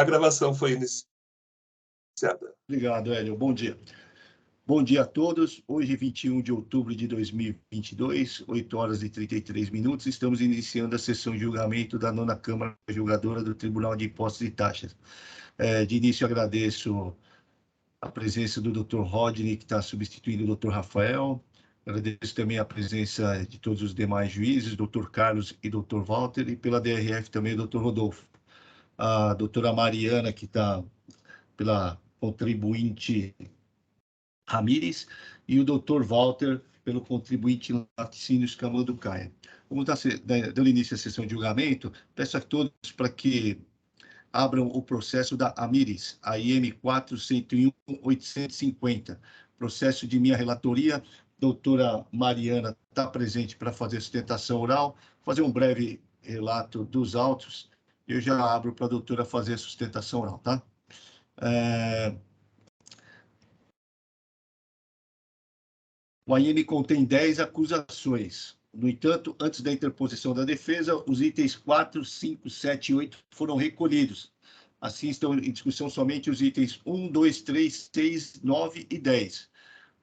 A gravação foi iniciada. Obrigado, Hélio. Bom dia. Bom dia a todos. Hoje, 21 de outubro de 2022, 8 horas e 33 minutos, estamos iniciando a sessão de julgamento da 9ª Câmara Julgadora do Tribunal de Impostos e Taxas. De início, agradeço a presença do Dr. Rodney, que está substituindo o Dr. Rafael. Agradeço também a presença de todos os demais juízes, Dr. Carlos e Dr. Walter, e pela DRF também o Dr. Rodolfo. A doutora Mariana, que está pela contribuinte Ramírez, e o Dr. Walter, pelo contribuinte Laticínio Camanducaia. Como está dando início à sessão de julgamento, peço a todos para que abram o processo da Amires, a IM 401.850, processo de minha relatoria. Doutora Mariana está presente para fazer sustentação oral, fazer um breve relato dos autos. Eu já abro para a doutora fazer a sustentação oral, tá? O AIM contém 10 acusações. No entanto, antes da interposição da defesa, os itens 4, 5, 7 e 8 foram recolhidos. Assim, estão em discussão somente os itens 1, 2, 3, 6, 9 e 10.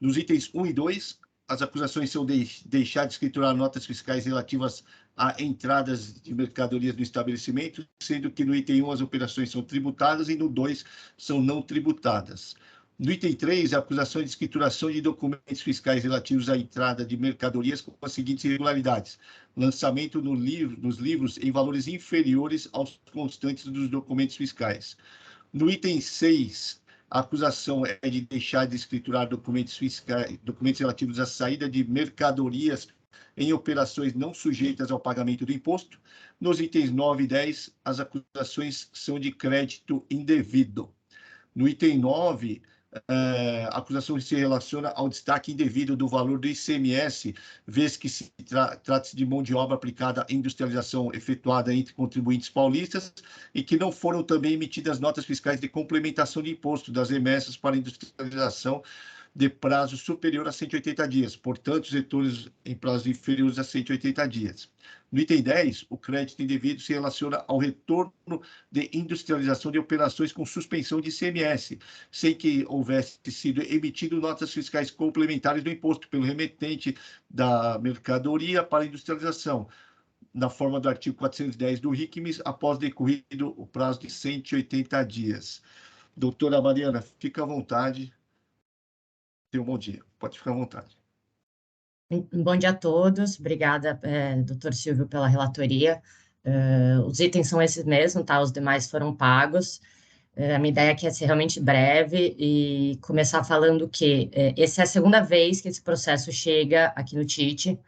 Nos itens 1 e 2, as acusações são deixar de escriturar notas fiscais relativas a entradas de mercadorias no estabelecimento, sendo que no item 1 as operações são tributadas e no 2 são não tributadas. No item 3, a acusação de escrituração de documentos fiscais relativos à entrada de mercadorias com as seguintes irregularidades: lançamento nos livros em valores inferiores aos constantes dos documentos fiscais. No item 6, a acusação é de deixar de escriturar documentos fiscais, documentos relativos à saída de mercadorias em operações não sujeitas ao pagamento do imposto. Nos itens 9 e 10, as acusações são de crédito indevido. No item 9, a acusação se relaciona ao destaque indevido do valor do ICMS, vez que se trata de mão de obra aplicada à industrialização efetuada entre contribuintes paulistas e que não foram também emitidas notas fiscais de complementação de imposto das remessas para industrialização de prazo superior a 180 dias, portanto, os retornos em prazos inferiores a 180 dias. No item 10, o crédito indevido se relaciona ao retorno de industrialização de operações com suspensão de ICMS, sem que houvesse sido emitido notas fiscais complementares do imposto pelo remetente da mercadoria para a industrialização, na forma do artigo 410 do RICMES, após decorrido o prazo de 180 dias. Doutora Mariana, fica à vontade. Tenha um bom dia. Pode ficar à vontade. Bom dia a todos. Obrigada, doutor Silvio, pela relatoria. Os itens são esses mesmos, tá? Os demais foram pagos. A minha ideia aqui é ser realmente breve e começar falando que essa é a segunda vez que esse processo chega aqui no TIT.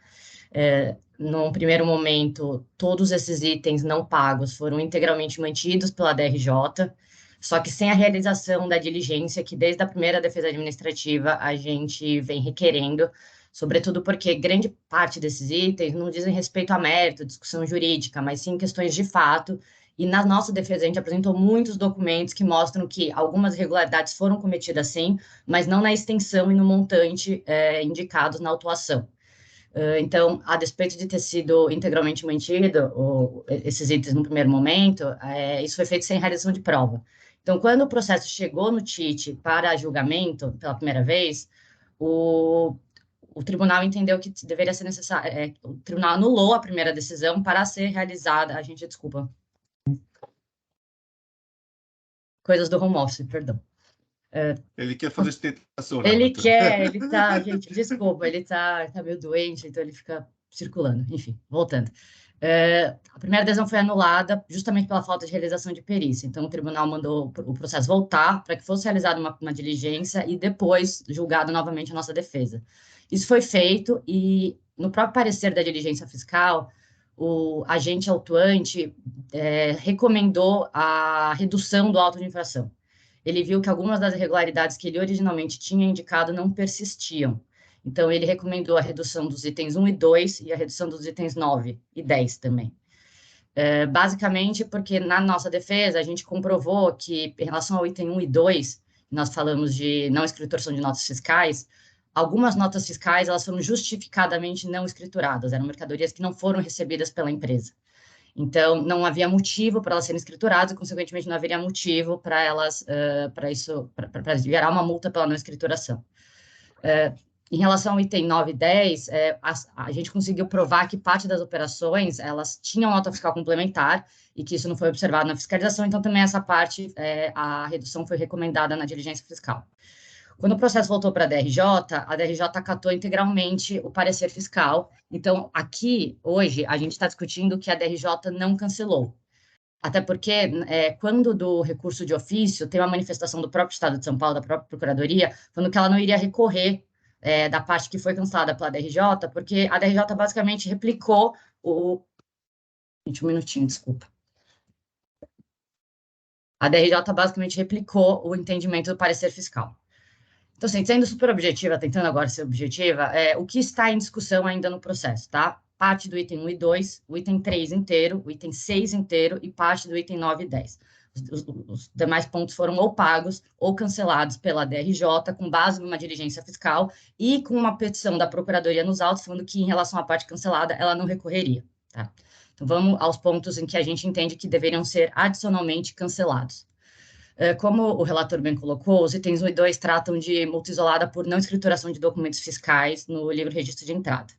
Num primeiro momento, todos esses itens não pagos foram integralmente mantidos pela DRJ, só que sem a realização da diligência que desde a primeira defesa administrativa a gente vem requerendo, sobretudo porque grande parte desses itens não dizem respeito a mérito, discussão jurídica, mas sim questões de fato, e na nossa defesa a gente apresentou muitos documentos que mostram que algumas irregularidades foram cometidas sim, mas não na extensão e no montante indicados na autuação. Então, a despeito de ter sido integralmente mantido esses itens no primeiro momento, isso foi feito sem realização de prova. Então, quando o processo chegou no TIT para julgamento pela primeira vez, o tribunal entendeu que deveria ser necessário, o tribunal anulou a primeira decisão para ser realizada, desculpa. Coisas do home office, perdão. Ele quer fazer sustentação. Ele tá, gente, desculpa, ele tá meio doente, então ele fica circulando. Enfim, voltando. A primeira decisão foi anulada justamente pela falta de realização de perícia. Então, o tribunal mandou o processo voltar para que fosse realizada uma diligência e depois julgado novamente a nossa defesa. Isso foi feito e, no próprio parecer da diligência fiscal, o agente autuante recomendou a redução do auto de infração. Ele viu que algumas das irregularidades que ele originalmente tinha indicado não persistiam. Então, ele recomendou a redução dos itens 1 e 2 e a redução dos itens 9 e 10 também. Basicamente, porque na nossa defesa, a gente comprovou que, em relação ao item 1 e 2, nós falamos de não escrituração de notas fiscais, algumas notas fiscais elas foram justificadamente não escrituradas, eram mercadorias que não foram recebidas pela empresa. Então, não havia motivo para elas serem escrituradas e, consequentemente, não haveria motivo para elas, para gerar uma multa pela não escrituração. Em relação ao item 9 e 10, a gente conseguiu provar que parte das operações, elas tinham nota fiscal complementar e que isso não foi observado na fiscalização, então também essa parte, a redução foi recomendada na diligência fiscal. Quando o processo voltou para a DRJ acatou integralmente o parecer fiscal. Então, aqui, hoje, a gente está discutindo que a DRJ não cancelou. Até porque, quando do recurso de ofício, tem uma manifestação do próprio Estado de São Paulo, da própria Procuradoria, falando que ela não iria recorrer da parte que foi cancelada pela DRJ, porque a DRJ basicamente replicou o... Gente, um minutinho, desculpa. A DRJ basicamente replicou o entendimento do parecer fiscal. Então, assim, sendo super objetiva, tentando agora ser objetiva, o que está em discussão ainda no processo, tá? Parte do item 1 e 2, o item 3 inteiro, o item 6 inteiro e parte do item 9 e 10. Os demais pontos foram ou pagos ou cancelados pela DRJ com base numa diligência fiscal e com uma petição da Procuradoria nos autos falando que, em relação à parte cancelada, ela não recorreria, tá? Então, vamos aos pontos em que a gente entende que deveriam ser adicionalmente cancelados. Como o relator bem colocou, os itens 1 e 2 tratam de multa isolada por não escrituração de documentos fiscais no livro registro de entrada.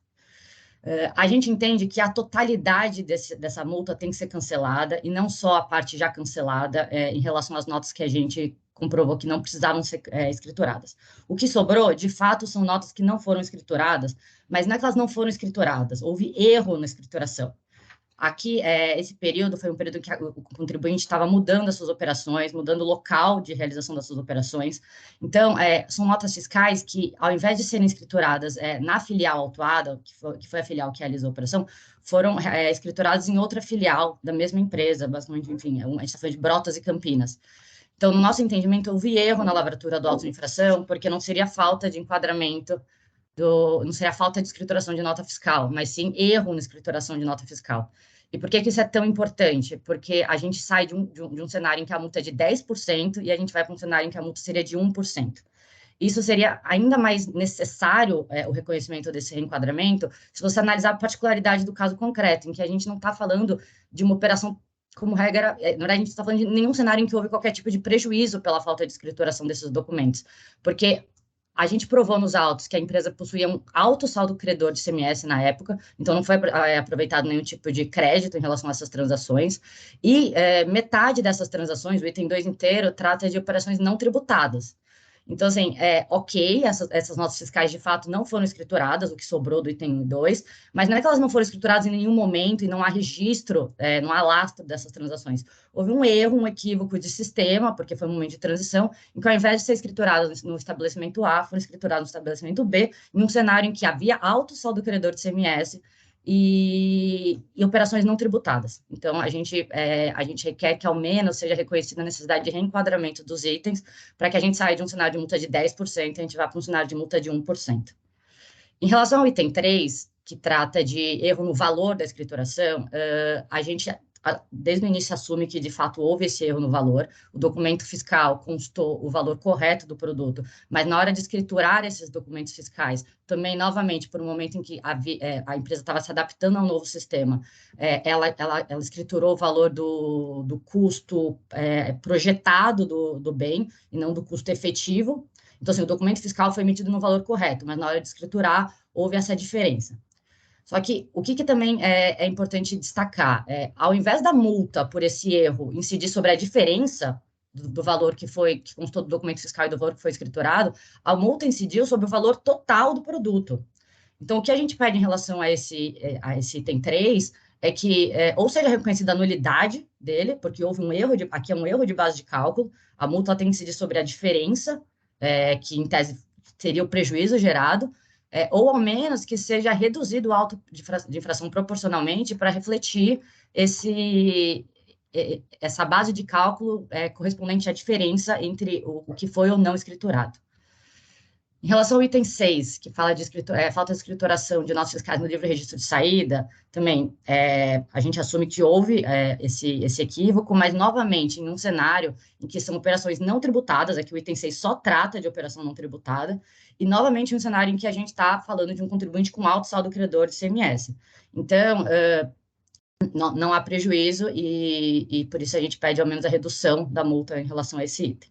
A gente entende que a totalidade dessa multa tem que ser cancelada, e não só a parte já cancelada, em relação às notas que a gente comprovou que não precisavam ser escrituradas. O que sobrou, de fato, são notas que não foram escrituradas, mas não é que elas não foram escrituradas, houve erro na escrituração. Aqui, esse período foi um período que o contribuinte estava mudando as suas operações, mudando o local de realização das suas operações. Então, são notas fiscais que, ao invés de serem escrituradas na filial autuada, que foi a filial que realizou a operação, foram escrituradas em outra filial da mesma empresa, basicamente, enfim, a gente está falando de Brotas e Campinas. Então, no nosso entendimento, houve erro na lavratura do auto de infração, porque não seria falta de enquadramento não seria falta de escrituração de nota fiscal, mas sim erro na escrituração de nota fiscal. E por que isso é tão importante? Porque a gente sai de um cenário em que a multa é de 10% e a gente vai para um cenário em que a multa seria de 1%. Isso seria ainda mais necessário, o reconhecimento desse reenquadramento, se você analisar a particularidade do caso concreto, em que a gente não está falando de uma operação como regra, na verdade, a gente está falando de nenhum cenário em que houve qualquer tipo de prejuízo pela falta de escrituração desses documentos, porque a gente provou nos autos que a empresa possuía um alto saldo credor de CMS na época, então não foi aproveitado nenhum tipo de crédito em relação a essas transações, e metade dessas transações, o item 2 inteiro, trata de operações não tributadas. Então, assim, ok, essas notas fiscais de fato não foram escrituradas, o que sobrou do item 2, mas não é que elas não foram escrituradas em nenhum momento e não há registro, não há lastro dessas transações. Houve um erro, um equívoco de sistema, porque foi um momento de transição, em que ao invés de ser escrituradas no estabelecimento A, foram escrituradas no estabelecimento B, em um cenário em que havia alto saldo credor de CMS, e operações não tributadas. Então, a gente requer que, ao menos, seja reconhecida a necessidade de reenquadramento dos itens, para que a gente saia de um cenário de multa de 10% e a gente vá para um cenário de multa de 1%. Em relação ao item 3, que trata de erro no valor da escrituração, a gente, desde o início, assume que, de fato, houve esse erro no valor. O documento fiscal constou o valor correto do produto, mas na hora de escriturar esses documentos fiscais, também, novamente, por um momento em que a empresa estava se adaptando ao novo sistema, ela escriturou o valor do custo projetado do bem e não do custo efetivo. Então, assim, o documento fiscal foi emitido no valor correto, mas na hora de escriturar, houve essa diferença. Só que o que também é importante destacar, ao invés da multa por esse erro incidir sobre a diferença do valor que constou do documento fiscal e do valor que foi escriturado, a multa incidiu sobre o valor total do produto. Então, o que a gente pede em relação a esse item 3 é que ou seja reconhecida a nulidade dele, porque houve um erro, aqui é um erro de base de cálculo, a multa tem que incidir sobre a diferença, que em tese seria o prejuízo gerado, ou ao menos que seja reduzido o auto de infração proporcionalmente para refletir essa base de cálculo correspondente à diferença entre o que foi ou não escriturado. Em relação ao item 6, que fala de falta de escrituração de notas fiscais no livro registro de saída, também a gente assume que houve esse equívoco, mas, novamente, em um cenário em que são operações não tributadas, aqui o item 6 só trata de operação não tributada, e, novamente, em um cenário em que a gente está falando de um contribuinte com alto saldo credor de CMS. Então, não há prejuízo e por isso a gente pede ao menos a redução da multa em relação a esse item.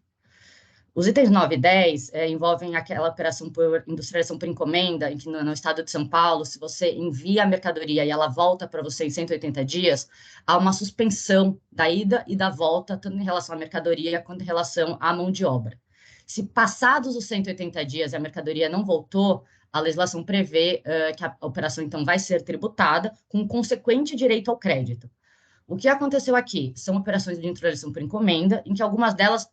Os itens 9 e 10 envolvem aquela operação por industrialização por encomenda, em que no estado de São Paulo, se você envia a mercadoria e ela volta para você em 180 dias, há uma suspensão da ida e da volta, tanto em relação à mercadoria quanto em relação à mão de obra. Se passados os 180 dias a mercadoria não voltou, a legislação prevê que a operação, então, vai ser tributada com consequente direito ao crédito. O que aconteceu aqui? São operações de industrialização por encomenda, em que algumas delas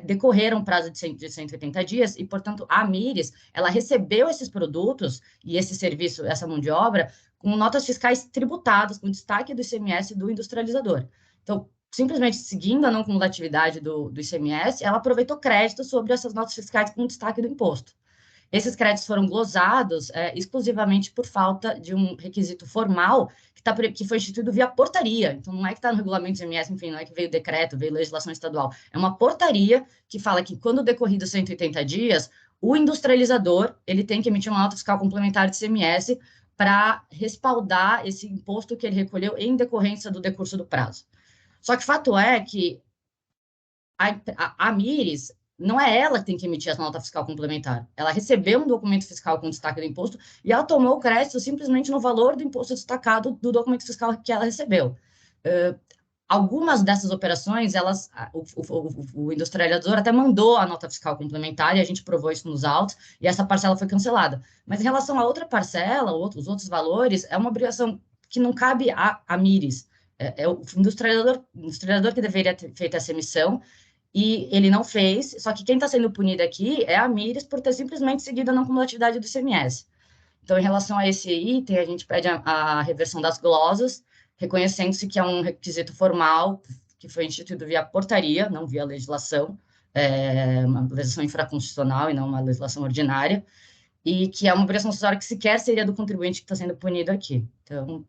decorreram um prazo de 180 dias e, portanto, a Amyris, ela recebeu esses produtos e esse serviço, essa mão de obra, com notas fiscais tributadas, com destaque do ICMS do industrializador. Então, simplesmente seguindo a não cumulatividade do ICMS, ela aproveitou crédito sobre essas notas fiscais com destaque do imposto. Esses créditos foram glosados exclusivamente por falta de um requisito formal que foi instituído via portaria. Então, não é que está no regulamento do ICMS, enfim, não é que veio decreto, veio legislação estadual. É uma portaria que fala que, quando decorridos 180 dias, o industrializador ele tem que emitir uma nota fiscal complementar de ICMS para respaldar esse imposto que ele recolheu em decorrência do decurso do prazo. Só que fato é que a Amyris não é ela que tem que emitir essa nota fiscal complementar. Ela recebeu um documento fiscal com destaque do imposto e ela tomou o crédito simplesmente no valor do imposto destacado do documento fiscal que ela recebeu. Algumas dessas operações, o industrializador até mandou a nota fiscal complementar e a gente provou isso nos autos e essa parcela foi cancelada. Mas em relação a outra parcela, os outros valores, é uma obrigação que não cabe à Amyris. É o industrializador que deveria ter feito essa emissão e ele não fez, só que quem está sendo punido aqui é a Amyris por ter simplesmente seguido a não cumulatividade do ICMS. Então, em relação a esse item, a gente pede a reversão das glosas, reconhecendo-se que é um requisito formal que foi instituído via portaria, não via legislação, uma legislação infraconstitucional e não uma legislação ordinária, e que é uma obrigação acessória que sequer seria do contribuinte que está sendo punido aqui. Então,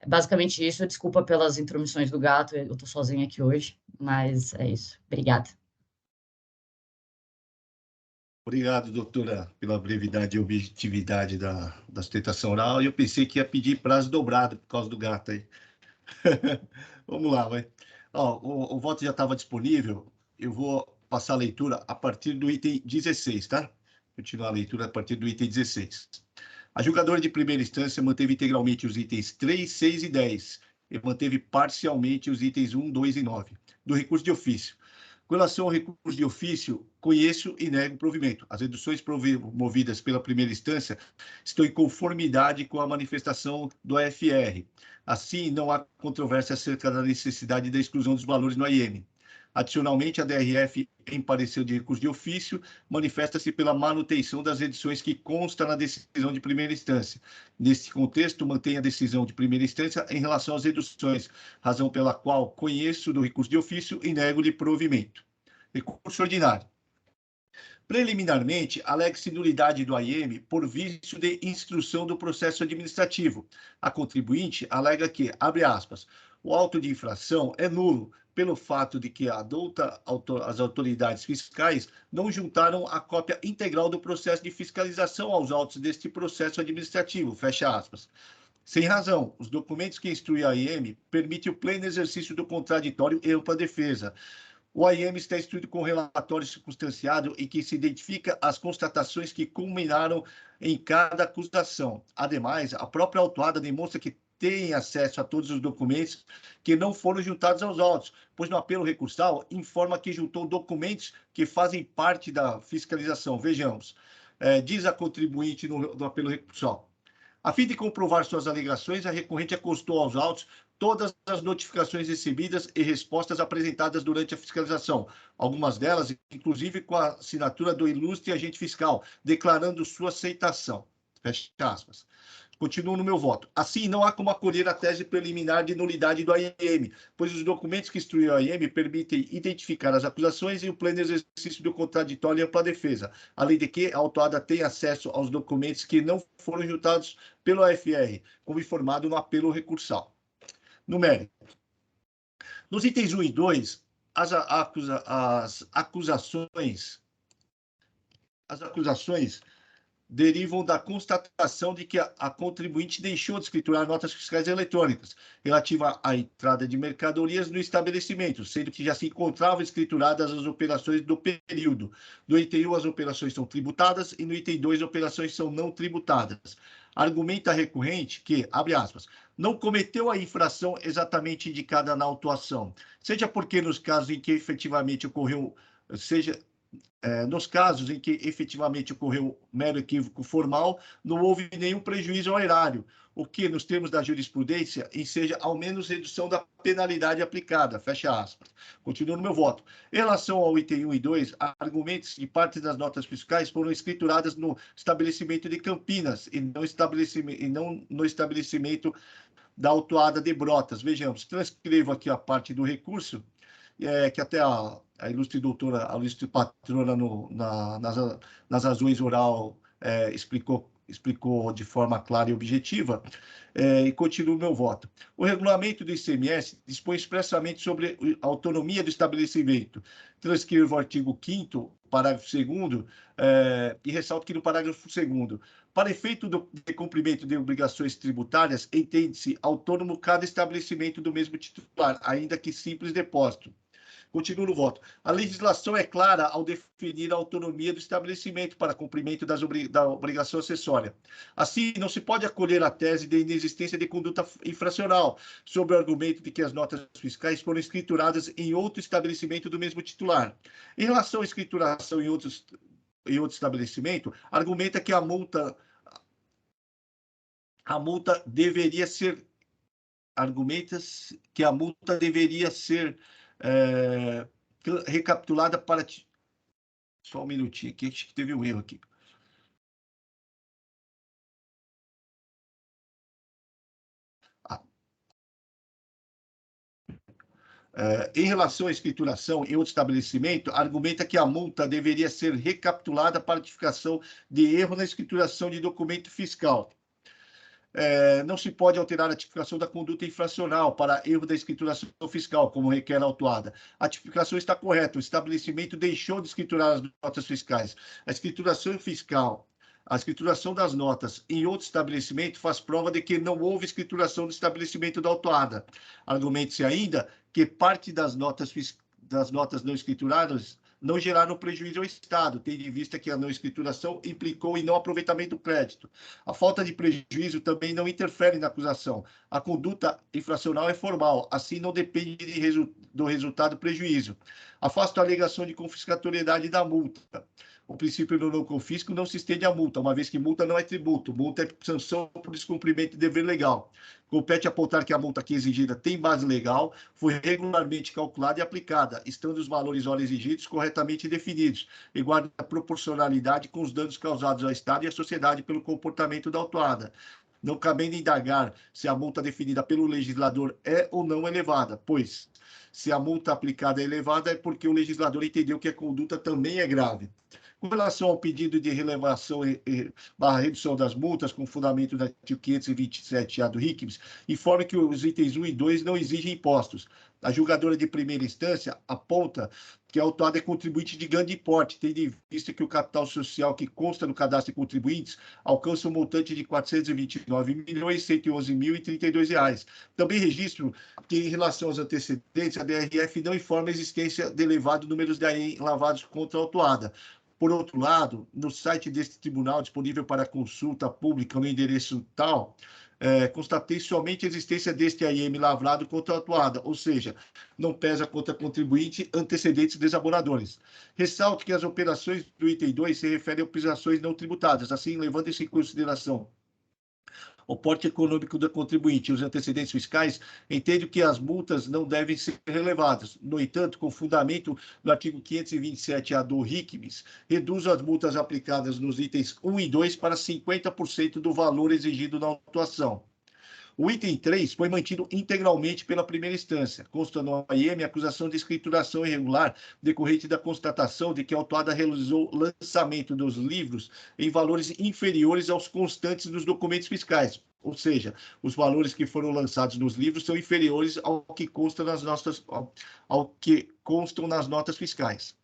é basicamente isso. Desculpa pelas intromissões do gato, eu estou sozinha aqui hoje, mas é isso. Obrigada. Obrigado, doutora, pela brevidade e objetividade da sustentação oral. Eu pensei que ia pedir prazo dobrado por causa do gato aí. Vamos lá, vai. O voto já estava disponível. Eu vou passar a leitura a partir do item 16, tá? Continuar a leitura a partir do item 16. A julgadora de primeira instância manteve integralmente os itens 3, 6 e 10 e manteve parcialmente os itens 1, 2 e 9 do recurso de ofício. Com relação ao recurso de ofício, conheço e nego o provimento. As reduções promovidas pela primeira instância estão em conformidade com a manifestação do AFR. Assim, não há controvérsia acerca da necessidade da exclusão dos valores no AIM. Adicionalmente, a DRF, em parecer de recurso de ofício, manifesta-se pela manutenção das reduções que consta na decisão de primeira instância. Neste contexto, mantém a decisão de primeira instância em relação às reduções, razão pela qual conheço do recurso de ofício e nego-lhe provimento. Recurso ordinário. Preliminarmente, alega-se nulidade do AIM por vício de instrução do processo administrativo. A contribuinte alega que, abre aspas, o auto de infração é nulo pelo fato de que as autoridades fiscais não juntaram a cópia integral do processo de fiscalização aos autos deste processo administrativo, fecha aspas. Sem razão, os documentos que instruem a AIM permitem o pleno exercício do contraditório e ampla defesa. O AIM está instruído com relatório circunstanciado em que se identifica as constatações que culminaram em cada acusação. Ademais, a própria autuada demonstra que tem acesso a todos os documentos que não foram juntados aos autos, pois no apelo recursal informa que juntou documentos que fazem parte da fiscalização. Vejamos, diz a contribuinte no apelo recursal. A fim de comprovar suas alegações, a recorrente acostou aos autos todas as notificações recebidas e respostas apresentadas durante a fiscalização, algumas delas, inclusive, com a assinatura do ilustre agente fiscal, declarando sua aceitação. Fecha aspas. Continuo no meu voto. Assim, não há como acolher a tese preliminar de nulidade do AIM, pois os documentos que instruem o AIM permitem identificar as acusações e o pleno exercício do contraditório e ampla defesa, além de que a autuada tem acesso aos documentos que não foram juntados pelo AFR, como informado no apelo recursal. No mérito. Nos itens 1 e 2, as acusações derivam da constatação de que a contribuinte deixou de escriturar notas fiscais eletrônicas relativa à entrada de mercadorias no estabelecimento, sendo que já se encontravam escrituradas as operações do período. No item 1, as operações são tributadas e no item 2, as operações são não tributadas. Argumenta a recorrente que, abre aspas, não cometeu a infração exatamente indicada na autuação, seja porque nos casos em que efetivamente ocorreu, nos casos em que efetivamente ocorreu mero equívoco formal, não houve nenhum prejuízo ao erário, o que, nos termos da jurisprudência, enseja ao menos redução da penalidade aplicada, fecha aspas. Continuo no meu voto. Em relação ao item 1 e 2, argumentos que parte das notas fiscais foram escrituradas no estabelecimento de Campinas e não no estabelecimento da autuada de Brotas. Vejamos, transcrevo aqui a parte do recurso, que até a ilustre doutora, a ilustre patrona nas razões oral explicou de forma clara e objetiva, e continuo o meu voto. O regulamento do ICMS dispõe expressamente sobre a autonomia do estabelecimento. Transcrevo o artigo 5º, parágrafo 2º, e ressalto que no parágrafo 2º, para efeito de cumprimento de obrigações tributárias, entende-se autônomo cada estabelecimento do mesmo titular, ainda que simples depósito. Continuo no voto. A legislação é clara ao definir a autonomia do estabelecimento para cumprimento da obrigação acessória. Assim, não se pode acolher a tese de inexistência de conduta infracional, sob o argumento de que as notas fiscais foram escrituradas em outro estabelecimento do mesmo titular. Em relação à escrituração em outro estabelecimento, argumenta que a multa deveria ser recapitulada para... Só um minutinho aqui, acho que teve um erro aqui. Em relação à escrituração em outro estabelecimento, argumenta que a multa deveria ser recapitulada para retificação de erro na escrituração de documento fiscal. Não se pode alterar a tipificação da conduta infracional para erro da escrituração fiscal, como requer a autuada. A tipificação está correta, o estabelecimento deixou de escriturar as notas fiscais. A escrituração das notas em outro estabelecimento faz prova de que não houve escrituração do estabelecimento da autuada. Argumente-se ainda que parte das notas não escrituradas não geraram prejuízo ao Estado, tendo em vista que a não escrituração implicou em não aproveitamento do crédito. A falta de prejuízo também não interfere na acusação. A conduta infracional é formal, assim não depende do resultado prejuízo. Afasto a alegação de confiscatoriedade da multa. O princípio do não confisco não se estende à multa, uma vez que multa não é tributo, multa é sanção por descumprimento de dever legal. Compete apontar que a multa aqui exigida tem base legal, foi regularmente calculada e aplicada, estando os valores ora exigidos corretamente definidos, e guarda a proporcionalidade com os danos causados ao Estado e à sociedade pelo comportamento da autuada. Não cabendo indagar se a multa definida pelo legislador é ou não elevada, pois, se a multa aplicada é elevada, é porque o legislador entendeu que a conduta também é grave. Com relação ao pedido de relevação barra redução das multas, com fundamento do artigo 527-A do RICMS, informa que os itens 1 e 2 não exigem impostos. A julgadora de primeira instância aponta que a autuada é contribuinte de grande porte, tendo em vista que o capital social que consta no cadastro de contribuintes alcança um montante de R$ 429.111.032. Também registro que, em relação aos antecedentes, a DRF não informa a existência de elevado número de AEM lavados contra a autuada. Por outro lado, no site deste tribunal, disponível para consulta pública no endereço tal, constatei somente a existência deste AIM lavrado contra a autuada, ou seja, não pesa contra contribuinte antecedentes desabonadores. Ressalto que as operações do item 2 se referem a operações não tributadas, assim, levando-se em consideração o porte econômico do contribuinte e os antecedentes fiscais, entendo que as multas não devem ser relevadas. No entanto, com fundamento no artigo 527-A do RICMS, reduz as multas aplicadas nos itens 1 e 2 para 50% do valor exigido na autuação. O item 3 foi mantido integralmente pela primeira instância. Consta no AIM a acusação de escrituração irregular decorrente da constatação de que a autuada realizou lançamento dos livros em valores inferiores aos constantes dos documentos fiscais. Ou seja, os valores que foram lançados nos livros são inferiores ao que constam nas notas fiscais.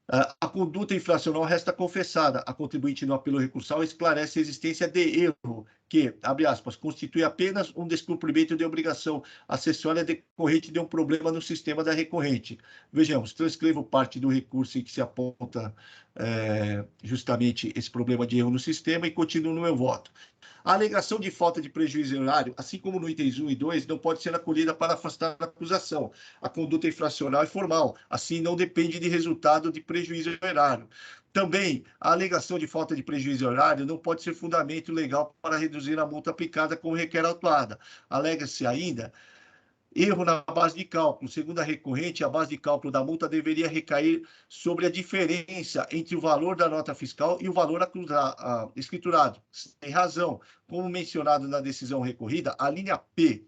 A conduta infracional resta confessada. A contribuinte no apelo recursal esclarece a existência de erro, que, abre aspas, constitui apenas um descumprimento de obrigação acessória decorrente de um problema no sistema da recorrente. Vejamos, transcrevo parte do recurso em que se aponta justamente esse problema de erro no sistema e continuo no meu voto. A alegação de falta de prejuízo horário, assim como no itens 1 e 2, não pode ser acolhida para afastar a acusação. A conduta infracional é formal, assim não depende de resultado de prejuízo horário. Também, a alegação de falta de prejuízo horário não pode ser fundamento legal para reduzir a multa aplicada como requer a autuada. Alega-se ainda erro na base de cálculo. Segundo a recorrente, a base de cálculo da multa deveria recair sobre a diferença entre o valor da nota fiscal e o valor escriturado. Tem razão. Como mencionado na decisão recorrida, a linha P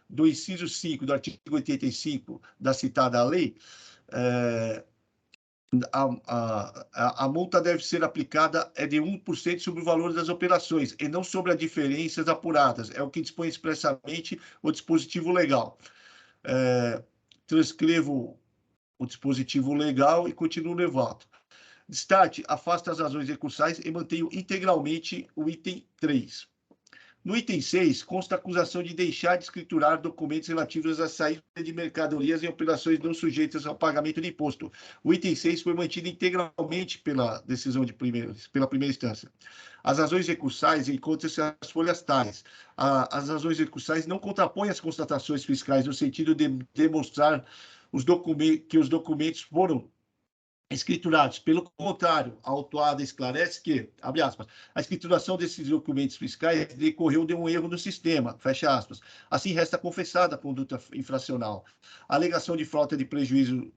do inciso 5 do artigo 85 da citada lei, a multa deve ser aplicada de 1% sobre o valor das operações e não sobre as diferenças apuradas. É o que dispõe expressamente o dispositivo legal. Transcrevo o dispositivo legal e continuo no voto. Destaque, afasta as razões recursais e mantenho integralmente o item 3. No item 6, consta a acusação de deixar de escriturar documentos relativos à saída de mercadorias em operações não sujeitas ao pagamento de imposto. O item 6 foi mantido integralmente pela decisão pela primeira instância. As razões recursais encontram-se as folhas tais. As razões recursais não contrapõem as constatações fiscais no sentido de demonstrar que os documentos foram escriturados. Pelo contrário, a autuada esclarece que, abre aspas, a escrituração desses documentos fiscais decorreu de um erro no sistema, fecha aspas. Assim, resta confessada a conduta infracional. A alegação de falta de prejuízo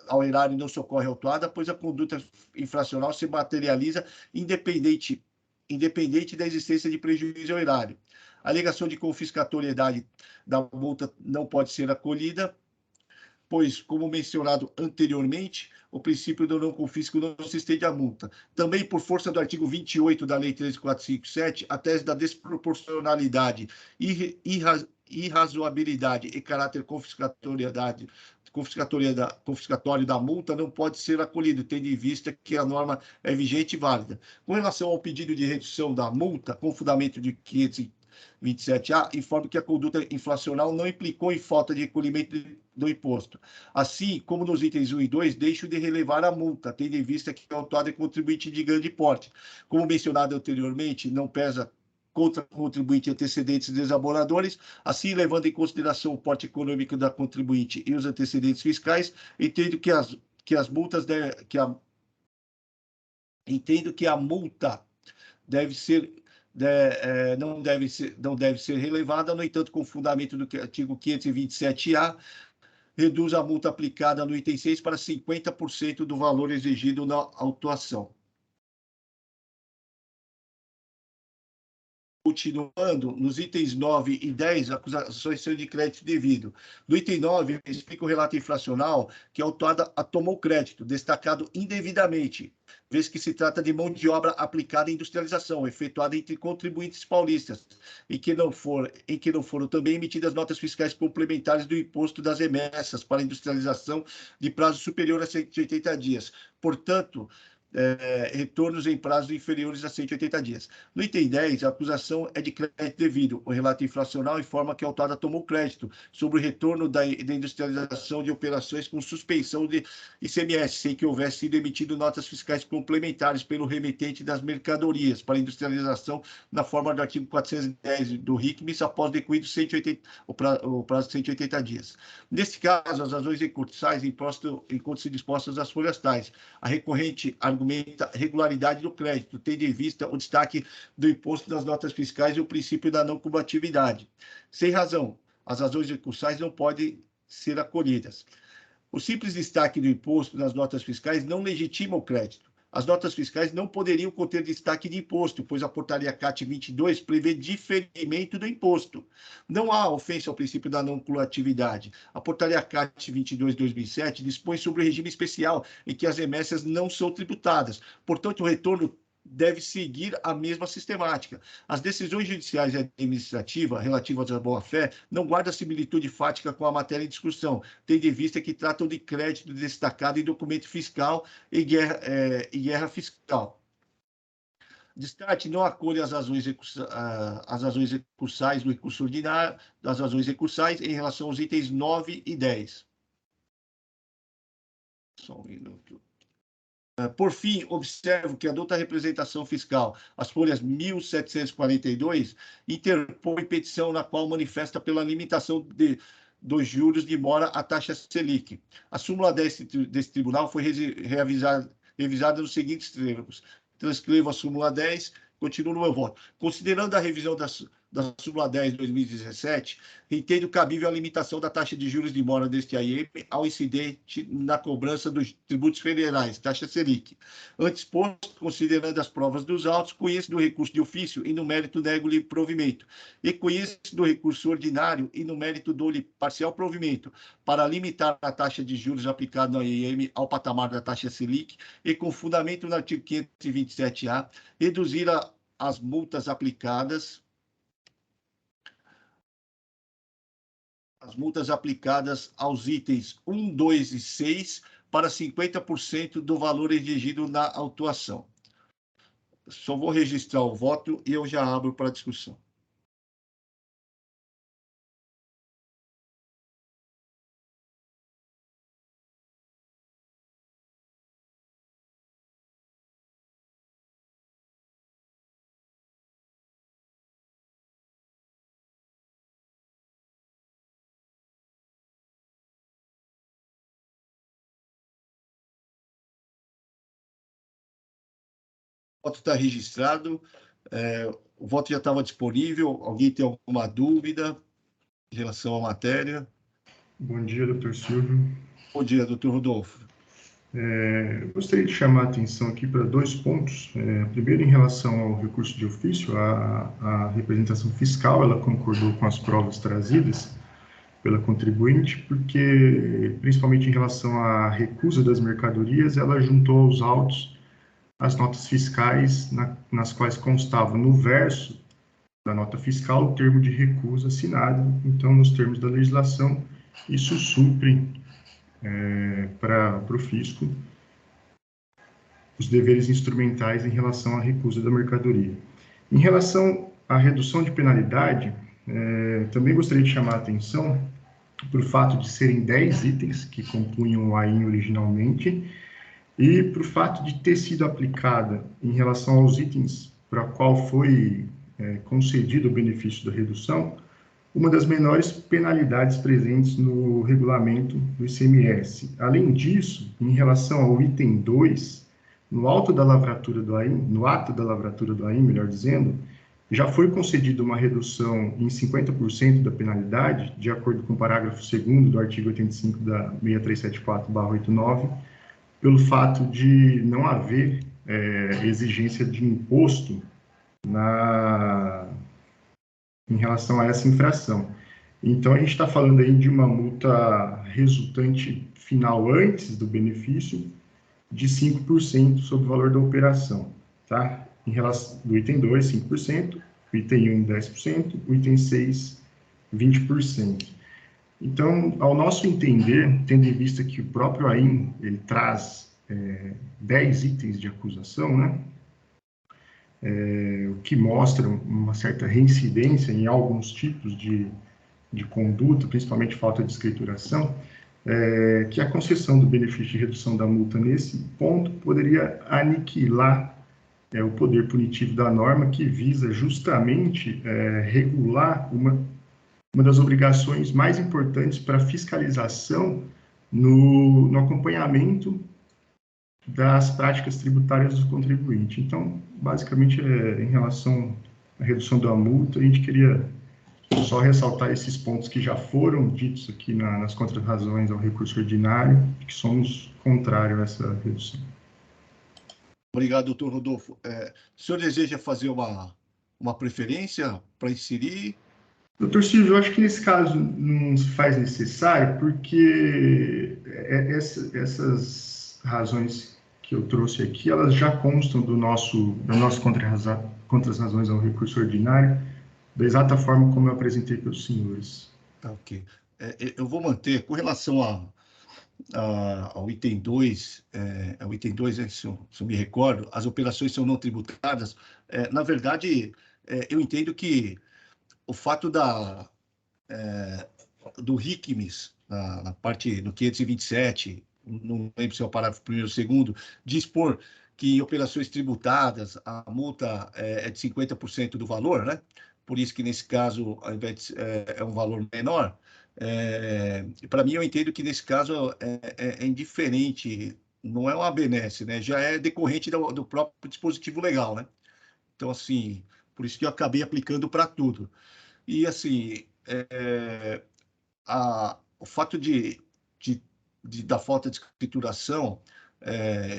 ao erário não socorre a autuada, pois a conduta infracional se materializa independente da existência de prejuízo ao erário. A alegação de confiscatoriedade da multa não pode ser acolhida, pois, como mencionado anteriormente, o princípio do não confisco não se estende à multa. Também, por força do artigo 28 da Lei 13457, a tese da desproporcionalidade, irrazoabilidade e caráter confiscatório da multa não pode ser acolhido, tendo em vista que a norma é vigente e válida. Com relação ao pedido de redução da multa, com fundamento de 527A, informa que a conduta infracional não implicou em falta de recolhimento do imposto. Assim, como nos itens 1 e 2, deixo de relevar a multa, tendo em vista que o autuado é contribuinte de grande porte. Como mencionado anteriormente, não pesa contra o contribuinte antecedentes desaboradores, assim, levando em consideração o porte econômico da contribuinte e os antecedentes fiscais, entendo que as multas entendo que a multa deve ser não deve ser relevada, no entanto, com fundamento do artigo 527A, reduz a multa aplicada no item 6 para 50% do valor exigido na autuação. Continuando, nos itens 9 e 10, acusações são de crédito devido. No item 9, explica o relato infracional que a autuada tomou crédito, destacado indevidamente, vez que se trata de mão de obra aplicada em industrialização, efetuada entre contribuintes paulistas, em que não foram também emitidas notas fiscais complementares do imposto das remessas para industrialização de prazo superior a 180 dias. Portanto, retornos em prazos inferiores a 180 dias. No item 10, a acusação é de crédito devido. O relato infracional informa que a autuada tomou crédito sobre o retorno da industrialização de operações com suspensão de ICMS, sem que houvesse sido emitido notas fiscais complementares pelo remetente das mercadorias para industrialização na forma do artigo 410 do RICMIS após decluído o prazo de 180 dias. Neste caso, as razões recursais encontram-se dispostas às folhas tais. A recorrente argumenta regularidade do crédito, tendo em vista o destaque do imposto das notas fiscais e o princípio da não cumulatividade. Sem razão, as razões recursais não podem ser acolhidas. O simples destaque do imposto nas notas fiscais não legitima o crédito. As notas fiscais não poderiam conter destaque de imposto, pois a portaria CAT 22 prevê diferimento do imposto. Não há ofensa ao princípio da não cumulatividade. A portaria CAT 22/2007 dispõe sobre o regime especial em que as remessas não são tributadas. Portanto, o retorno deve seguir a mesma sistemática. As decisões judiciais e administrativas relativas à boa-fé não guardam similitude fática com a matéria em discussão, tendo em vista que tratam de crédito destacado em documento fiscal e guerra fiscal. Destarte, não acolhe as razões recursais do recurso ordinário, das razões recursais em relação aos itens 9 e 10. Só um minuto. Por fim, observo que a outra representação fiscal, as folhas 1742, interpõe petição na qual manifesta pela limitação dos juros de mora à taxa Selic. A súmula 10 desse tribunal foi revisada nos seguintes termos. Transcrevo a súmula 10, continuo no meu voto. Considerando a revisão da súmula 10 de 2017, entendo cabível a limitação da taxa de juros de mora deste AIM ao incidente na cobrança dos tributos federais, taxa Selic. Antes posto, considerando as provas dos autos, conheço do recurso de ofício e no mérito nego-lhe provimento, e conheço do recurso ordinário e no mérito dou-lhe parcial provimento, para limitar a taxa de juros aplicada no AIM ao patamar da taxa Selic e, com fundamento no artigo 527-A, reduzir as multas aplicadas aos itens 1, 2 e 6 para 50% do valor exigido na autuação. Só vou registrar o voto e eu já abro para discussão. O voto está registrado, o voto já estava disponível. Alguém tem alguma dúvida em relação à matéria? Bom dia, doutor Silvio. Bom dia, doutor Rodolfo. Gostaria de chamar a atenção aqui para dois pontos. Primeiro, em relação ao recurso de ofício, a representação fiscal ela concordou com as provas trazidas pela contribuinte, porque, principalmente em relação à recusa das mercadorias, ela juntou aos autos as notas fiscais nas quais constava no verso da nota fiscal o termo de recusa assinado. Então, nos termos da legislação, isso supre para o fisco os deveres instrumentais em relação à recusa da mercadoria. Em relação à redução de penalidade, também gostaria de chamar a atenção para o fato de serem 10 itens que compunham o AIM originalmente, e para o fato de ter sido aplicada em relação aos itens para o qual foi concedido o benefício da redução, uma das menores penalidades presentes no regulamento do ICMS. Além disso, em relação ao item 2, no ato da lavratura do AIM, melhor dizendo, já foi concedida uma redução em 50% da penalidade, de acordo com o parágrafo 2º do artigo 85 da 6374/89, pelo fato de não haver exigência de imposto em relação a essa infração. Então, a gente está falando aí de uma multa resultante final antes do benefício de 5% sobre o valor da operação, tá? Em relação do item 2, 5%, o item 1, 10%, o item 6, 20%. Então, ao nosso entender, tendo em vista que o próprio AIM ele traz 10 itens de acusação, né? O que mostra uma certa reincidência em alguns tipos de conduta, principalmente falta de escrituração, que a concessão do benefício de redução da multa nesse ponto poderia aniquilar o poder punitivo da norma, que visa justamente regular uma das obrigações mais importantes para fiscalização no acompanhamento das práticas tributárias do contribuinte. Então, basicamente, em relação à redução da multa, a gente queria só ressaltar esses pontos que já foram ditos aqui nas contrarrazões ao recurso ordinário, que somos contrários a essa redução. Obrigado, doutor Rodolfo. O senhor deseja fazer uma preferência para inserir? Doutor Silvio, eu acho que nesse caso não se faz necessário, porque essas razões que eu trouxe aqui, elas já constam da nossa contra-razões ao recurso ordinário, da exata forma como eu apresentei para os senhores. Tá, ok. Eu vou manter, com relação ao item 2, ao item 2, se eu me recordo, as operações são não tributadas. Na verdade, eu entendo que o fato do RICMES, na parte no 527, não lembro se é o parágrafo 1º ou 2º, dispor que em operações tributadas a multa é de 50% do valor, né? Por isso que, nesse caso, ao invés de, é um valor menor. Para mim, eu entendo que, nesse caso, é indiferente, não é uma benesse, né? Já é decorrente do próprio dispositivo legal, né? Então, assim, por isso que eu acabei aplicando para tudo. E, assim, o fato da falta de escrituração,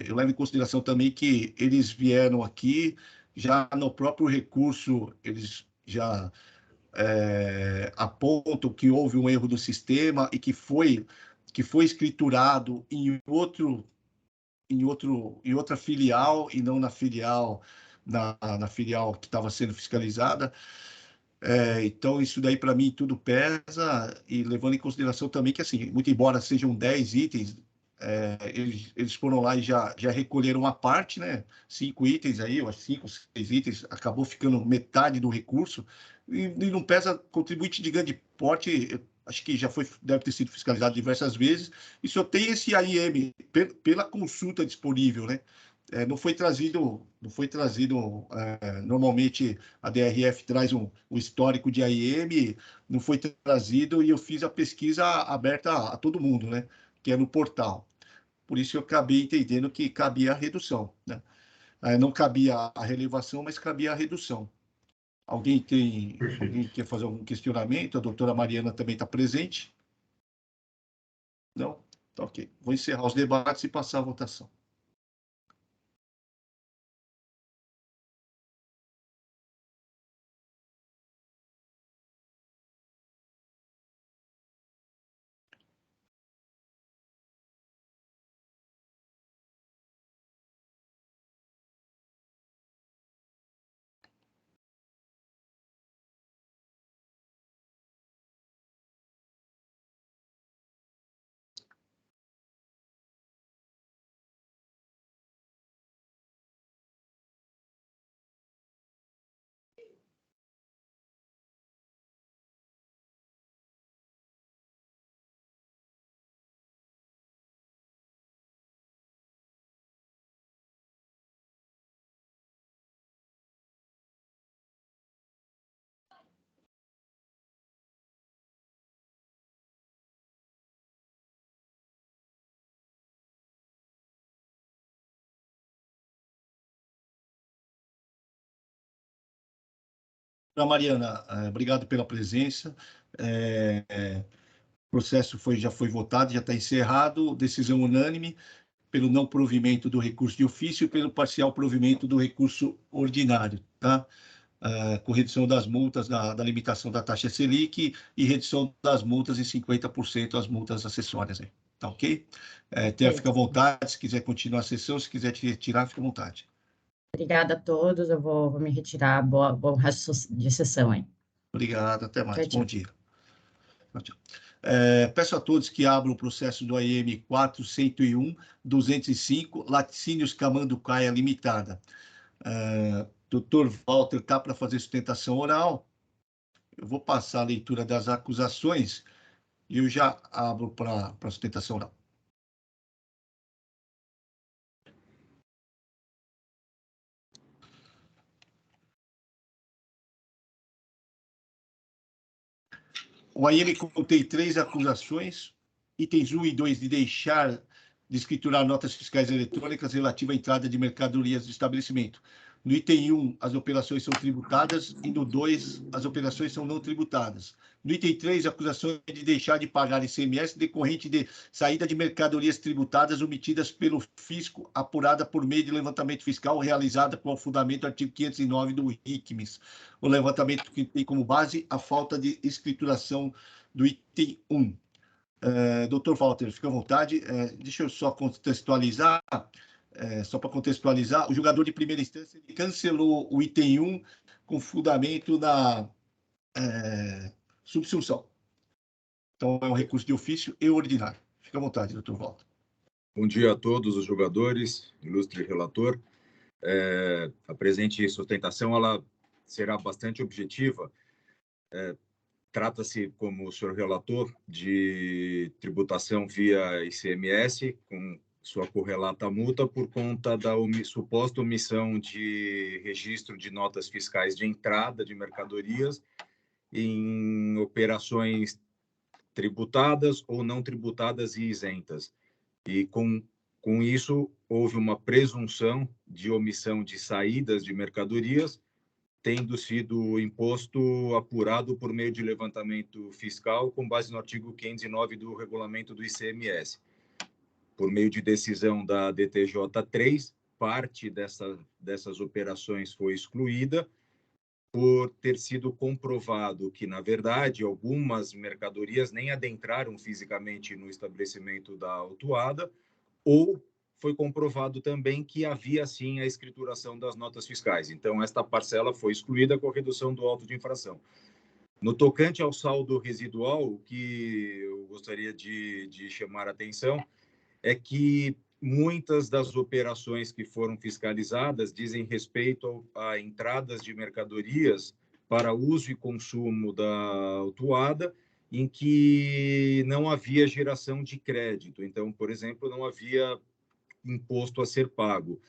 eu levo em consideração também que eles vieram aqui, já no próprio recurso, eles já apontam que houve um erro do sistema e que foi escriturado em outra filial e não na filial, na filial que estava sendo fiscalizada. Então, isso daí, para mim, tudo pesa, e levando em consideração também que, assim, muito embora sejam 10 itens, eles foram lá e já recolheram uma parte, né? 5 itens aí, eu acho 5, 6 itens, acabou ficando metade do recurso, e não pesa contribuinte de grande porte, acho que deve ter sido fiscalizado diversas vezes, e só tem esse AIM pela consulta disponível, né? Não foi trazido, normalmente a DRF traz um histórico de AIM, não foi trazido, e eu fiz a pesquisa aberta a todo mundo, né? Que é no portal. Por isso eu acabei entendendo que cabia a redução, né? Não cabia a relevação, mas cabia a redução. Alguém quer fazer algum questionamento? A doutora Mariana também está presente? Não? Tá, ok. Vou encerrar os debates e passar a votação. Mariana, obrigado pela presença. O processo já foi votado, já está encerrado, decisão unânime pelo não provimento do recurso de ofício e pelo parcial provimento do recurso ordinário, tá? Com redução das multas da limitação da taxa Selic e redução das multas em 50% as multas acessórias. Tá ok? Fica à vontade, se quiser continuar a sessão, se quiser te retirar, fica à vontade. Obrigada a todos, eu vou me retirar. Bom resto de sessão aí. Obrigado, até mais. Tchau, tchau. Bom dia. Tchau. Peço a todos que abram o processo do AIM 401-205, Laticínios Camanducaia Limitada. Doutor Walter está para fazer sustentação oral. Eu vou passar a leitura das acusações e eu já abro para a sustentação oral. O AIM contém 3 acusações, itens 1 e 2 de deixar de escriturar notas fiscais eletrônicas relativa à entrada de mercadorias do estabelecimento. No item 1, as operações são tributadas e no 2, as operações são não tributadas. No item 3, a acusação é de deixar de pagar ICMS decorrente de saída de mercadorias tributadas omitidas pelo fisco, apurada por meio de levantamento fiscal realizada com o fundamento do artigo 509 do RICMES. O levantamento que tem como base a falta de escrituração do item 1. Doutor Walter, fica à vontade. Deixa eu só contextualizar. só para contextualizar, o julgador de primeira instância ele cancelou o item 1 com fundamento na subsunção. Então, é um recurso de ofício e ordinário. Fica à vontade, doutor Walter. Bom dia a todos os jogadores, ilustre relator. A presente sustentação ela será bastante objetiva. Trata-se, como o senhor relator, de tributação via ICMS, com sua correlata multa por conta da suposta omissão de registro de notas fiscais de entrada de mercadorias em operações tributadas ou não tributadas e isentas. E com isso, houve uma presunção de omissão de saídas de mercadorias, tendo sido o imposto apurado por meio de levantamento fiscal com base no artigo 509 do regulamento do ICMS. Por meio de decisão da DTJ-3, parte dessas operações foi excluída por ter sido comprovado que, na verdade, algumas mercadorias nem adentraram fisicamente no estabelecimento da autuada, ou foi comprovado também que havia, sim, a escrituração das notas fiscais. Então, esta parcela foi excluída com a redução do auto de infração. No tocante ao saldo residual, o que eu gostaria de chamar a atenção é que muitas das operações que foram fiscalizadas dizem respeito a entradas de mercadorias para uso e consumo da autuada, em que não havia geração de crédito. Então, por exemplo, não havia imposto a ser pago.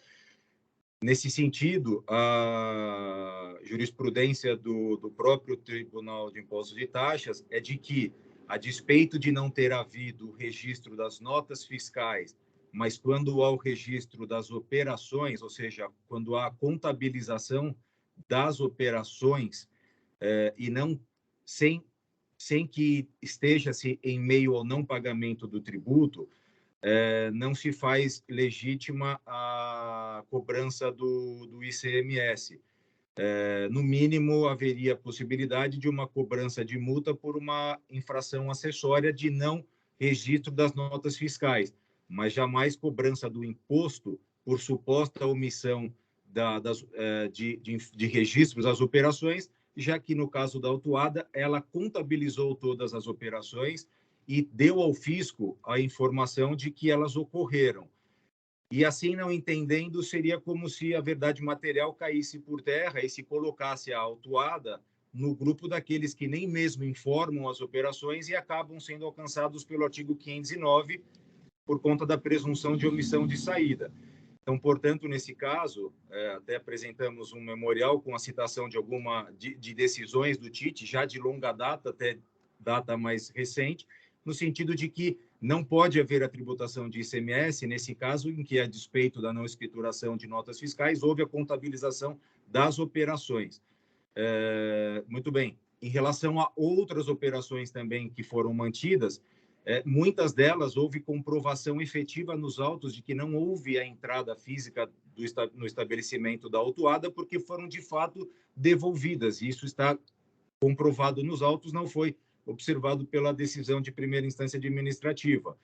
Nesse sentido, a jurisprudência do próprio Tribunal de Impostos e Taxas é de que, a despeito de não ter havido o registro das notas fiscais, mas quando há o registro das operações, ou seja, quando há a contabilização das operações, e não sem que esteja-se em meio ao não pagamento do tributo, não se faz legítima a cobrança do ICMS. No mínimo, haveria possibilidade de uma cobrança de multa por uma infração acessória de não registro das notas fiscais, mas jamais cobrança do imposto por suposta omissão de registros das operações, já que, no caso da autuada, ela contabilizou todas as operações e deu ao fisco a informação de que elas ocorreram. E assim, não entendendo, seria como se a verdade material caísse por terra e se colocasse a autuada no grupo daqueles que nem mesmo informam as operações e acabam sendo alcançados pelo artigo 509 por conta da presunção de omissão de saída. Então, portanto, nesse caso, até apresentamos um memorial com a citação de decisões do TIT, já de longa data, até data mais recente, no sentido de que não pode haver a tributação de ICMS, nesse caso, em que, a despeito da não escrituração de notas fiscais, houve a contabilização das operações. Muito bem. Em relação a outras operações também que foram mantidas, muitas delas houve comprovação efetiva nos autos de que não houve a entrada física no estabelecimento da autuada, porque foram, de fato, devolvidas. E isso está comprovado nos autos, não foi observado pela decisão de primeira instância administrativa,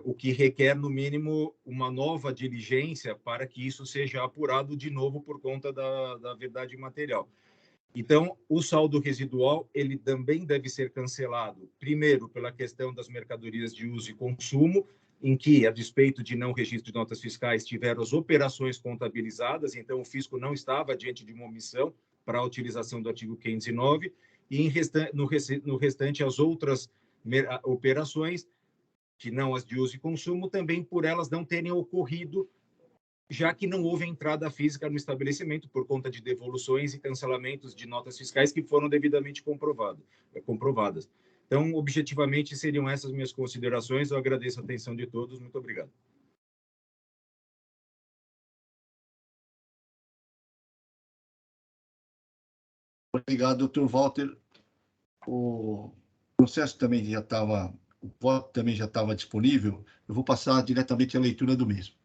o que requer, no mínimo, uma nova diligência para que isso seja apurado de novo por conta da verdade material. Então, o saldo residual ele também deve ser cancelado, primeiro, pela questão das mercadorias de uso e consumo, em que, a despeito de não registro de notas fiscais, tiveram as operações contabilizadas, então o fisco não estava diante de uma omissão para a utilização do artigo 509, e no restante as outras operações, que não as de uso e consumo, também por elas não terem ocorrido, já que não houve entrada física no estabelecimento por conta de devoluções e cancelamentos de notas fiscais que foram devidamente comprovadas. Então, objetivamente, seriam essas minhas considerações. Eu agradeço a atenção de todos. Muito obrigado. Obrigado, doutor Walter. O processo também já estava, o voto também já estava disponível. Eu vou passar diretamente a leitura do mesmo.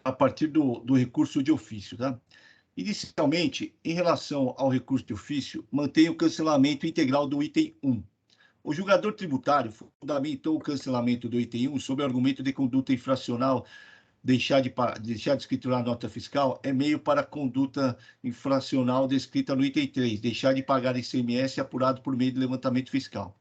A partir do recurso de ofício, tá? Inicialmente, em relação ao recurso de ofício, mantém o cancelamento integral do item 1. O julgador tributário fundamentou o cancelamento do item 1 sob o argumento de conduta infracional. Deixar de escriturar a nota fiscal é meio para a conduta infracional descrita no item 3, deixar de pagar ICMS apurado por meio de levantamento fiscal.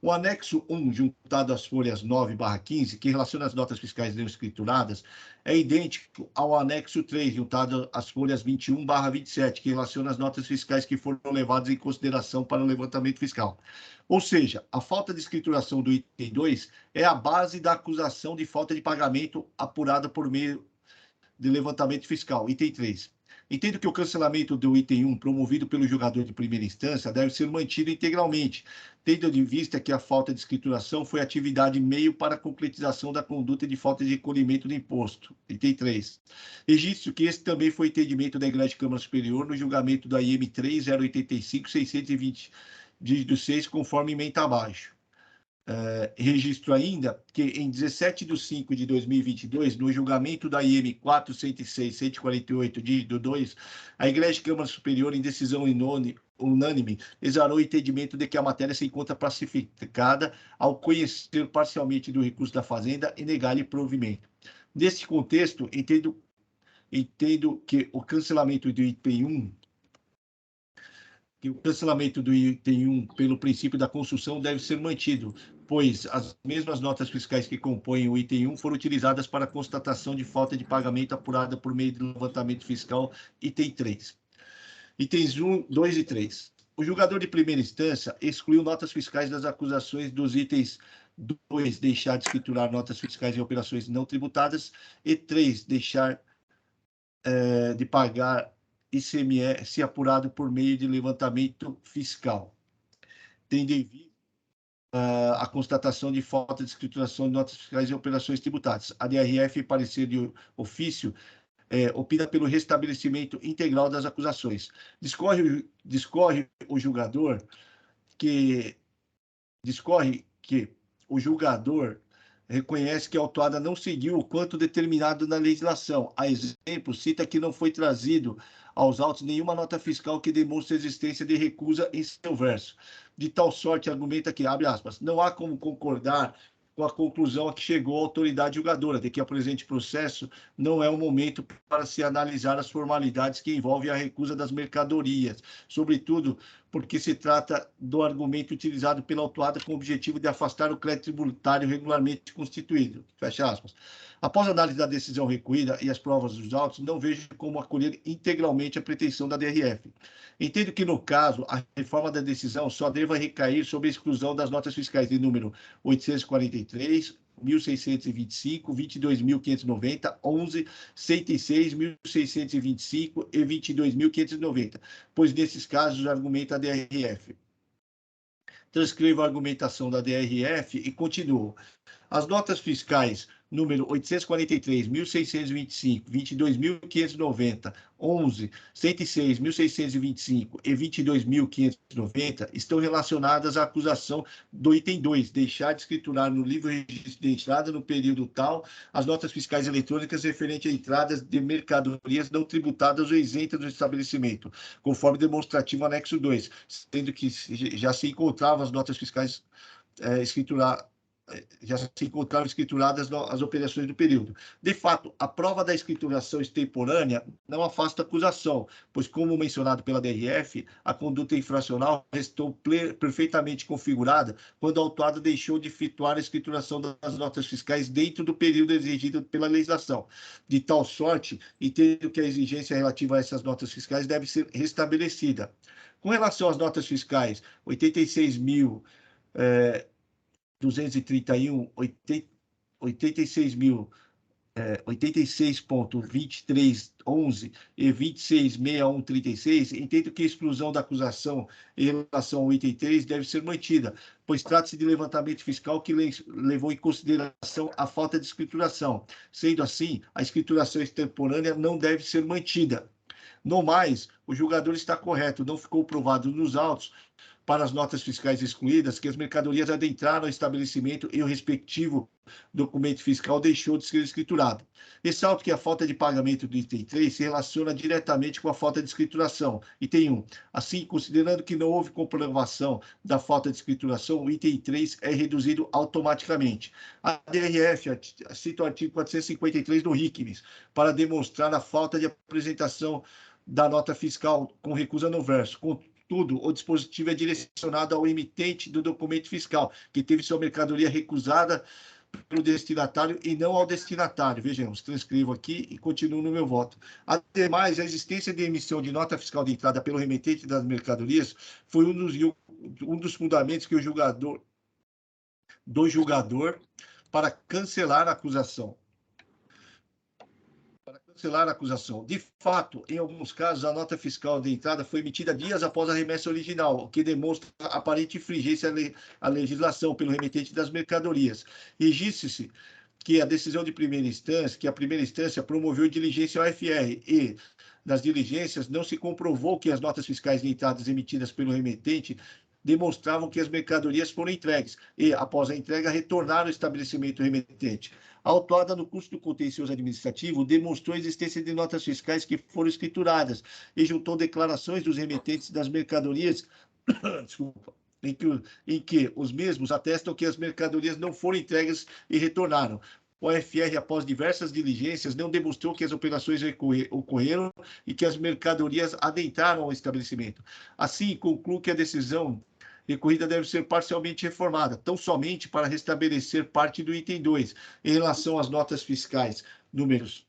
O anexo 1, juntado às folhas 9/15, que relaciona as notas fiscais não escrituradas, é idêntico ao anexo 3, juntado às folhas 21/27, que relaciona as notas fiscais que foram levadas em consideração para o levantamento fiscal. Ou seja, a falta de escrituração do item 2 é a base da acusação de falta de pagamento apurada por meio de levantamento fiscal, item 3. Entendo que o cancelamento do item 1, promovido pelo julgador de primeira instância, deve ser mantido integralmente, tendo em vista que a falta de escrituração foi atividade meio para a concretização da conduta de falta de recolhimento do imposto, item 3. Registro que esse também foi entendimento da Igreja de Câmara Superior no julgamento da IM 3.085.620, dígito 6, conforme ementa abaixo. Registro ainda que em 17/5/2022, no julgamento da IM 406.148, dígito 2, a Igreja de Câmara Superior, em decisão unânime, exarou o entendimento de que a matéria se encontra pacificada ao conhecer parcialmente do recurso da Fazenda e negar-lhe provimento. Nesse contexto, entendo que o cancelamento do item 1 pelo princípio da construção deve ser mantido, pois as mesmas notas fiscais que compõem o item 1 foram utilizadas para a constatação de falta de pagamento apurada por meio do levantamento fiscal, item 3. Itens 1, 2 e 3. O julgador de primeira instância excluiu notas fiscais das acusações dos itens 2, deixar de escriturar notas fiscais em operações não tributadas, e 3, deixar de pagar ICMS apurado por meio de levantamento fiscal, tendo em vista a constatação de falta de escrituração de notas fiscais em operações tributárias. A DRF, parecer de ofício, opina pelo restabelecimento integral das acusações. Discorre o julgador que o julgador reconhece que a autuada não seguiu o quanto determinado na legislação. A exemplo, cita que não foi trazido aos autos nenhuma nota fiscal que demonstre a existência de recusa em seu verso. De tal sorte, argumenta que, abre aspas, não há como concordar com a conclusão a que chegou a autoridade julgadora, de que o presente processo não é o momento para se analisar as formalidades que envolvem a recusa das mercadorias, sobretudo porque se trata do argumento utilizado pela autuada com o objetivo de afastar o crédito tributário regularmente constituído. Fecha aspas. Após a análise da decisão recuída e as provas dos autos, não vejo como acolher integralmente a pretensão da DRF. Entendo que, no caso, a reforma da decisão só deva recair sobre a exclusão das notas fiscais de número 843, 1.625, 22.590, 11, 106, 1.625 e 22.590, pois nesses casos argumenta a DRF. Transcrevo a argumentação da DRF e continuo. As notas fiscais número 843, 1.625, 22.590, 11, 106, 1.625 e 22.590 estão relacionadas à acusação do item 2, deixar de escriturar no livro de registro de entrada no período tal as notas fiscais eletrônicas referentes a entradas de mercadorias não tributadas ou isentas do estabelecimento, conforme demonstrativo anexo 2, sendo que já se encontravam as notas fiscais já se encontraram escrituradas as operações do período. De fato, a prova da escrituração extemporânea não afasta a acusação, pois, como mencionado pela DRF, a conduta infracional restou perfeitamente configurada quando a autuada deixou de efetuar a escrituração das notas fiscais dentro do período exigido pela legislação. De tal sorte, entendo que a exigência relativa a essas notas fiscais deve ser restabelecida. Com relação às notas fiscais, 86.231, 86.2311 e 26.6136, entendo que a exclusão da acusação em relação ao item 3 deve ser mantida, pois trata-se de levantamento fiscal que levou em consideração a falta de escrituração. Sendo assim, a escrituração extemporânea não deve ser mantida. No mais, o julgador está correto, não ficou provado nos autos para as notas fiscais excluídas que as mercadorias adentraram o estabelecimento e o respectivo documento fiscal deixou de ser escriturado. Ressalto que a falta de pagamento do item 3 se relaciona diretamente com a falta de escrituração. Item 1. Assim, considerando que não houve comprovação da falta de escrituração, o item 3 é reduzido automaticamente. A DRF cita o artigo 453 do RICMES para demonstrar a falta de apresentação da nota fiscal com recusa no verso. Contudo, o dispositivo é direcionado ao emitente do documento fiscal, que teve sua mercadoria recusada pelo destinatário e não ao destinatário. Vejamos, transcrevo aqui e continuo no meu voto. Ademais, a existência de emissão de nota fiscal de entrada pelo remetente das mercadorias foi um dos fundamentos que o julgador para cancelar a acusação. De fato, em alguns casos, a nota fiscal de entrada foi emitida dias após a remessa original, o que demonstra aparente infringência à legislação pelo remetente das mercadorias. Registre-se que a decisão de primeira instância, que a primeira instância promoveu diligência ao FR e, nas diligências, não se comprovou que as notas fiscais de entradas emitidas pelo remetente demonstravam que as mercadorias foram entregues e, após a entrega, retornaram ao estabelecimento remetente. A autuada no curso do contencioso administrativo demonstrou a existência de notas fiscais que foram escrituradas e juntou declarações dos remetentes das mercadorias em que os mesmos atestam que as mercadorias não foram entregues e retornaram. O FR, após diversas diligências, não demonstrou que as operações ocorreram e que as mercadorias adentraram ao estabelecimento. Assim, concluo que a decisão recorrida deve ser parcialmente reformada, tão somente para restabelecer parte do item 2, em relação às notas fiscais números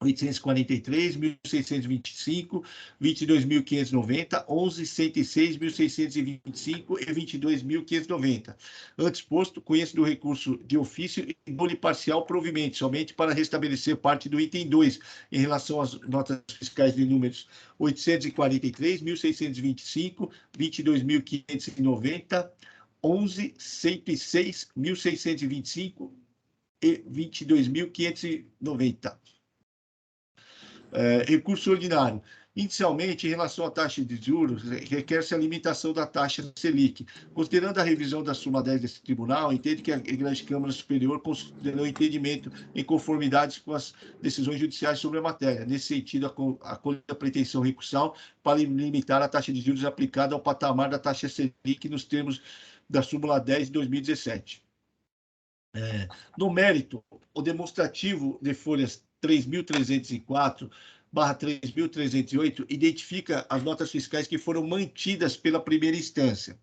843, 1.625, 22.590, 11.106, 1.625 e 22.590. Antes posto, conheço do recurso de ofício e dou-lhe parcial provimento, somente para restabelecer parte do item 2, em relação às notas fiscais de números 843, 1.625, 22.590, 11.106, 1.625 e 22.590. Recurso ordinário. Inicialmente, em relação à taxa de juros, requer-se a limitação da taxa Selic. Considerando a revisão da súmula 10 desse tribunal, entende que a Grande Câmara Superior considerou o entendimento em conformidade com as decisões judiciais sobre a matéria. Nesse sentido, acolhe a pretensão recursal para limitar a taxa de juros aplicada ao patamar da taxa Selic nos termos da súmula 10 de 2017. No mérito, o demonstrativo de folhas 3.304/3.308 identifica as notas fiscais que foram mantidas pela primeira instância.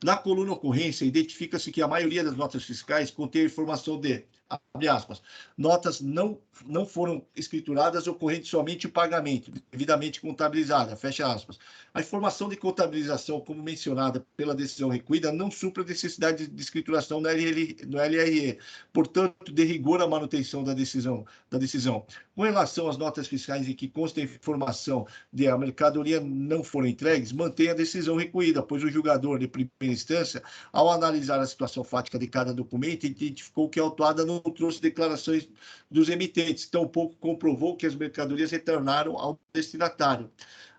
Na coluna ocorrência, identifica-se que a maioria das notas fiscais contém a informação de, abre aspas, notas não foram escrituradas ocorrente somente o pagamento, devidamente contabilizada, fecha aspas. A informação de contabilização, como mencionada pela decisão recuída, não supra a necessidade de escrituração no LRE, portanto, de rigor a manutenção da decisão. Com relação às notas fiscais em que consta a informação de a mercadoria não foram entregues, mantém a decisão recuída, pois o julgador de primeira instância, ao analisar a situação fática de cada documento, identificou que a autuada não trouxe declarações dos emitentes, tampouco comprovou que as mercadorias retornaram ao destinatário.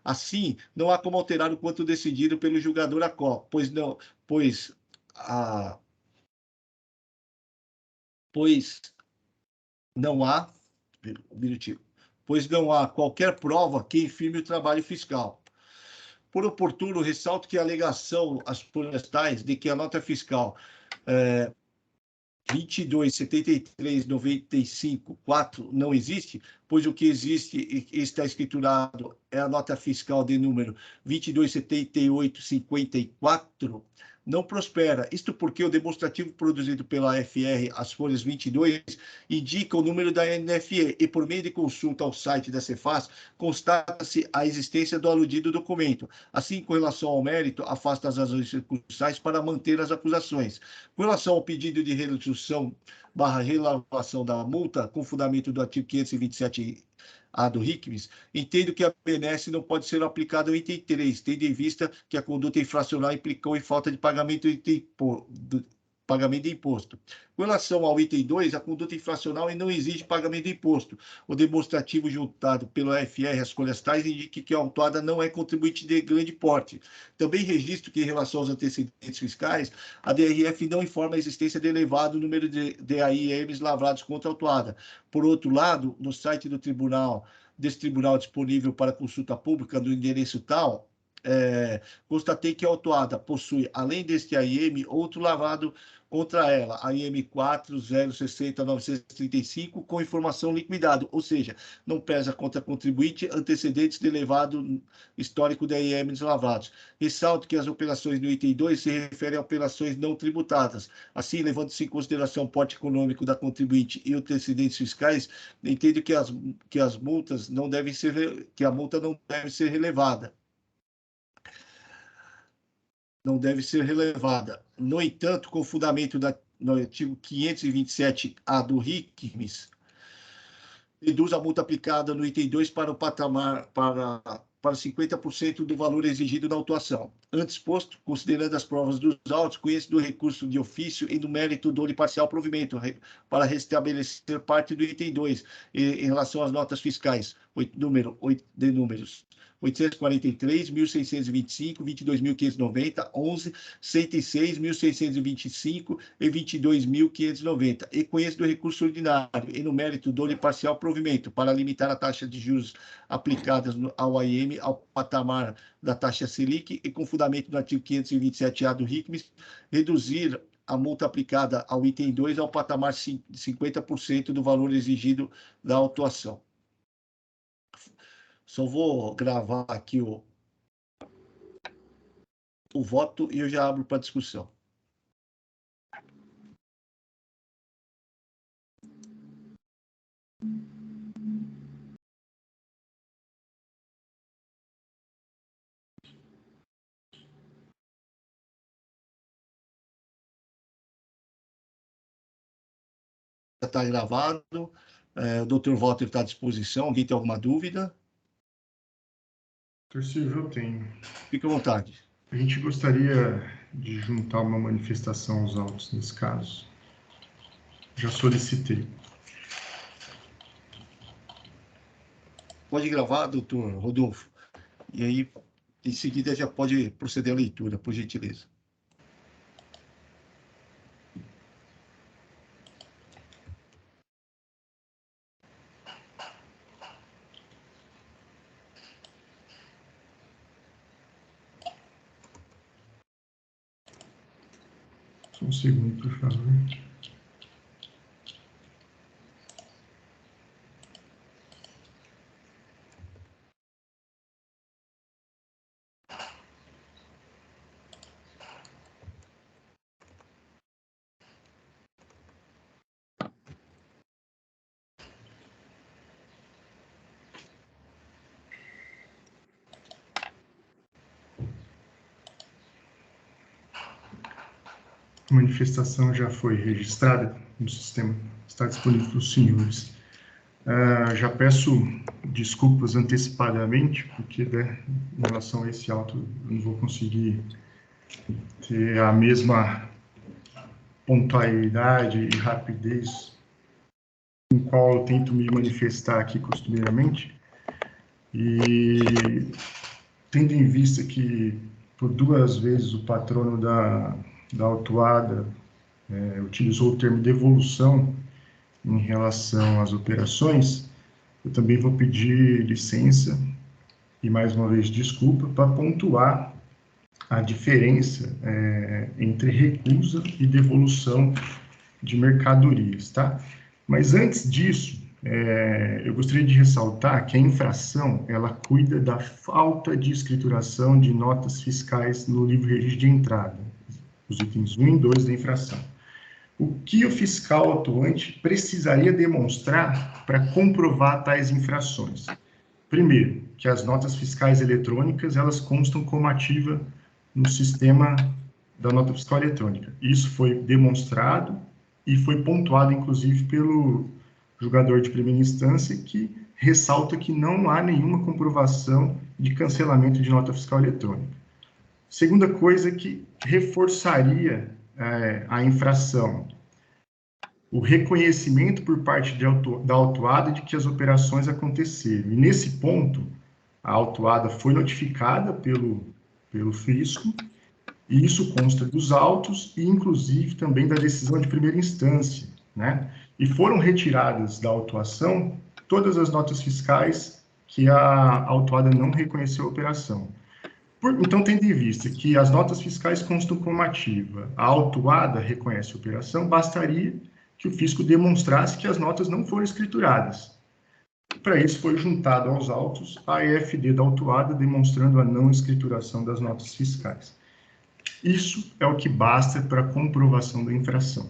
Assim, não há como alterar o quanto decidido pelo julgador ACO, pois não há qualquer prova que infirme o trabalho fiscal. Por oportuno, ressalto que a alegação às folhas tais de que a nota fiscal 22.73.95.4 não existe, pois o que existe e está escriturado é a nota fiscal de número 22.78.54, não prospera. Isto porque o demonstrativo produzido pela FR, as folhas 22, indica o número da NFE e, por meio de consulta ao site da Cefaz, constata-se a existência do aludido documento. Assim, com relação ao mérito, afasta as razões recursais para manter as acusações. Com relação ao pedido de redução/relavação da multa, com fundamento do artigo 527A do RICMES, entendo que a benesse não pode ser aplicada ao item 3, tendo em vista que a conduta infracional implicou em falta de pagamento do pagamento de imposto. Com relação ao item 2, a conduta infracional não exige pagamento de imposto. O demonstrativo juntado pelo FR às folhas tais indica que a autuada não é contribuinte de grande porte. Também registro que, em relação aos antecedentes fiscais, a DRF não informa a existência de elevado número de AIMs lavrados contra a autuada. Por outro lado, no site do tribunal, desse tribunal disponível para consulta pública do endereço tal, constatei que a autuada possui, além deste AIM, outro lavrado contra ela, AIM 4060935, com informação liquidada, ou seja, não pesa contra contribuinte antecedentes de elevado histórico de AIMs lavrados. Ressalto que as operações do item 2 se referem a operações não tributadas. Assim, levando-se em consideração o porte econômico da contribuinte e antecedentes fiscais, entendo que as multas não devem ser, que a multa não deve ser relevada. Não deve ser relevada. No entanto, com o fundamento no artigo 527-A do RICMES, reduz a multa aplicada no item 2 para o patamar, para 50% do valor exigido na autuação. Antes posto, considerando as provas dos autos, conheço do recurso de ofício e do mérito do parcial provimento, para restabelecer parte do item 2, em relação às notas fiscais, de números 843, 1.625, 22.590, 11, 106, 1.625 e 22.590. E conheço do recurso ordinário e no mérito do parcial provimento para limitar a taxa de juros aplicadas ao AIM ao patamar da taxa Selic e com fundamento no artigo 527-A do RICMES, reduzir a multa aplicada ao item 2 ao patamar de 50% do valor exigido da autuação. Só vou gravar aqui o voto e eu já abro para discussão. Já está gravado. O doutor Walter está à disposição. Alguém tem alguma dúvida? Doutor Silvio, eu tenho. Fique à vontade. A gente gostaria de juntar uma manifestação aos autos nesse caso. Já solicitei. Pode gravar, doutor Rodolfo. E aí, em seguida, já pode proceder à leitura, por gentileza. Só um segundo, por favor. A manifestação já foi registrada no sistema, está disponível para os senhores. Já peço desculpas antecipadamente, porque em relação a esse auto eu não vou conseguir ter a mesma pontualidade e rapidez com qual eu tento me manifestar aqui costumeiramente. E tendo em vista que por 2 vezes o patrono da autuada utilizou o termo devolução em relação às operações, eu também vou pedir licença e, mais uma vez, desculpa para pontuar a diferença entre recusa e devolução de mercadorias, tá? Mas antes disso, eu gostaria de ressaltar que a infração, ela cuida da falta de escrituração de notas fiscais no livro de registro de entrada, os itens 1 e 2 da infração. O que o fiscal atuante precisaria demonstrar para comprovar tais infrações? Primeiro, que as notas fiscais eletrônicas, elas constam como ativa no sistema da nota fiscal eletrônica. Isso foi demonstrado e foi pontuado, inclusive, pelo julgador de primeira instância, que ressalta que não há nenhuma comprovação de cancelamento de nota fiscal eletrônica. Segunda coisa que reforçaria a infração, o reconhecimento por parte da autuada de que as operações aconteceram. E nesse ponto, a autuada foi notificada pelo fisco, e isso consta dos autos e, inclusive, também da decisão de primeira instância, né? E foram retiradas da autuação todas as notas fiscais que a autuada não reconheceu a operação. Então, tendo em vista que as notas fiscais constam como ativa, a autuada reconhece a operação, bastaria que o fisco demonstrasse que as notas não foram escrituradas. Para isso, foi juntado aos autos a EFD da autuada, demonstrando a não escrituração das notas fiscais. Isso é o que basta para a comprovação da infração.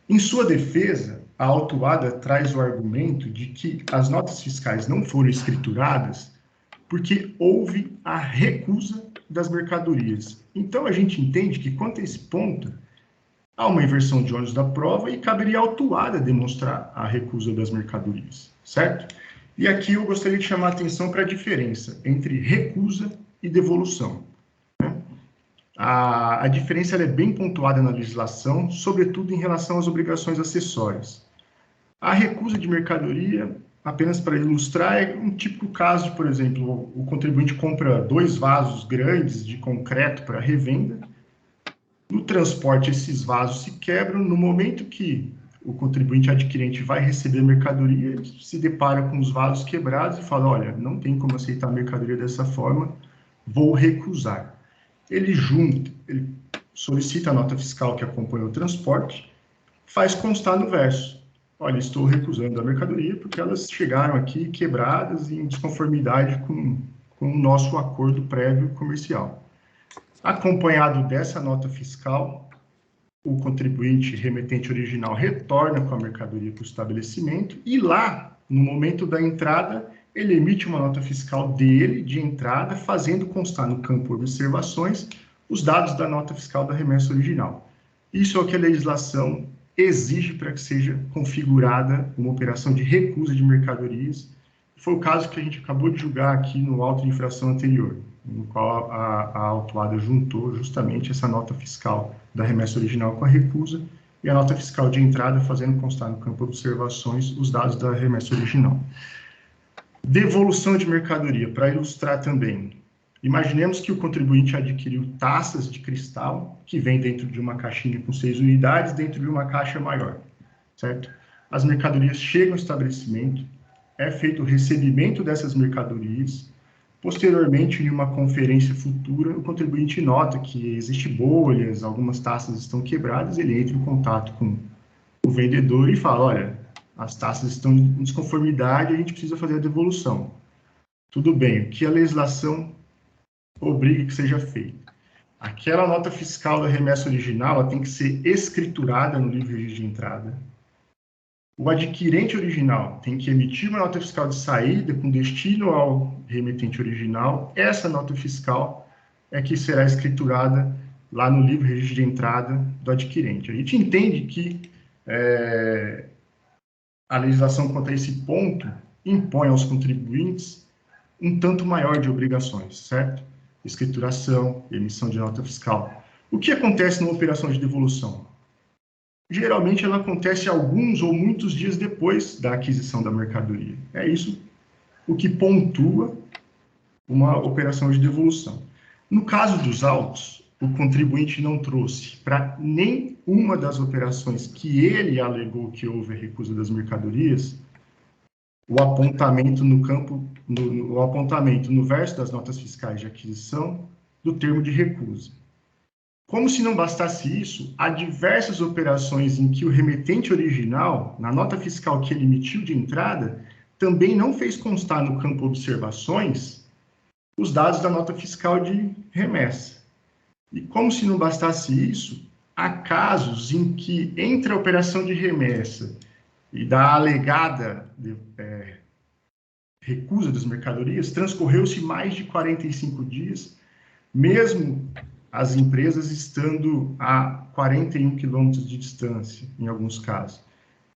Em sua defesa, a autuada traz o argumento de que as notas fiscais não foram escrituradas porque houve a recusa das mercadorias. Então, a gente entende que, quanto a esse ponto, há uma inversão de ônus da prova e caberia à autuada demonstrar a recusa das mercadorias, certo? E aqui eu gostaria de chamar a atenção para a diferença entre recusa e devolução. A diferença é bem pontuada na legislação, sobretudo em relação às obrigações acessórias. A recusa de mercadoria, apenas para ilustrar, é um típico caso de, por exemplo, o contribuinte compra 2 vasos grandes de concreto para revenda. No transporte, esses vasos se quebram. No momento que o contribuinte adquirente vai receber a mercadoria, ele se depara com os vasos quebrados e fala, olha, não tem como aceitar a mercadoria dessa forma, vou recusar. Ele solicita a nota fiscal que acompanha o transporte, faz constar no verso, olha, estou recusando a mercadoria porque elas chegaram aqui quebradas e em desconformidade com o nosso acordo prévio comercial. Acompanhado dessa nota fiscal, o contribuinte remetente original retorna com a mercadoria para o estabelecimento e lá, no momento da entrada, ele emite uma nota fiscal dele, de entrada, fazendo constar no campo observações os dados da nota fiscal da remessa original. Isso é o que a legislação exige para que seja configurada uma operação de recusa de mercadorias. Foi o caso que a gente acabou de julgar aqui no auto de infração anterior, no qual a autuada juntou justamente essa nota fiscal da remessa original com a recusa e a nota fiscal de entrada fazendo constar no campo observações os dados da remessa original. Devolução de mercadoria, para ilustrar também. Imaginemos que o contribuinte adquiriu taças de cristal que vem dentro de uma caixinha com 6 unidades, dentro de uma caixa maior, certo? As mercadorias chegam ao estabelecimento, é feito o recebimento dessas mercadorias, posteriormente, em uma conferência futura, o contribuinte nota que existe bolhas, algumas taças estão quebradas, ele entra em contato com o vendedor e fala, olha, as taças estão em desconformidade, a gente precisa fazer a devolução. Tudo bem, o que a legislação obriga que seja feito? Aquela nota fiscal da remessa original ela tem que ser escriturada no livro de registro de entrada. O adquirente original tem que emitir uma nota fiscal de saída com destino ao remetente original. Essa nota fiscal é que será escriturada lá no livro de registro de entrada do adquirente. A gente entende que a legislação quanto a esse ponto impõe aos contribuintes um tanto maior de obrigações, certo? Escrituração, emissão de nota fiscal. O que acontece numa operação de devolução? Geralmente ela acontece alguns ou muitos dias depois da aquisição da mercadoria. É isso o que pontua uma operação de devolução. No caso dos autos, o contribuinte não trouxe para nenhuma das operações que ele alegou que houve a recusa das mercadorias, o apontamento no campo, o apontamento no verso das notas fiscais de aquisição do termo de recusa. Como se não bastasse isso, há diversas operações em que o remetente original, na nota fiscal que ele emitiu de entrada, também não fez constar no campo observações os dados da nota fiscal de remessa. E como se não bastasse isso, há casos em que, entre a operação de remessa e da alegada recusa das mercadorias, transcorreu-se mais de 45 dias, mesmo as empresas estando a 41 quilômetros de distância, em alguns casos.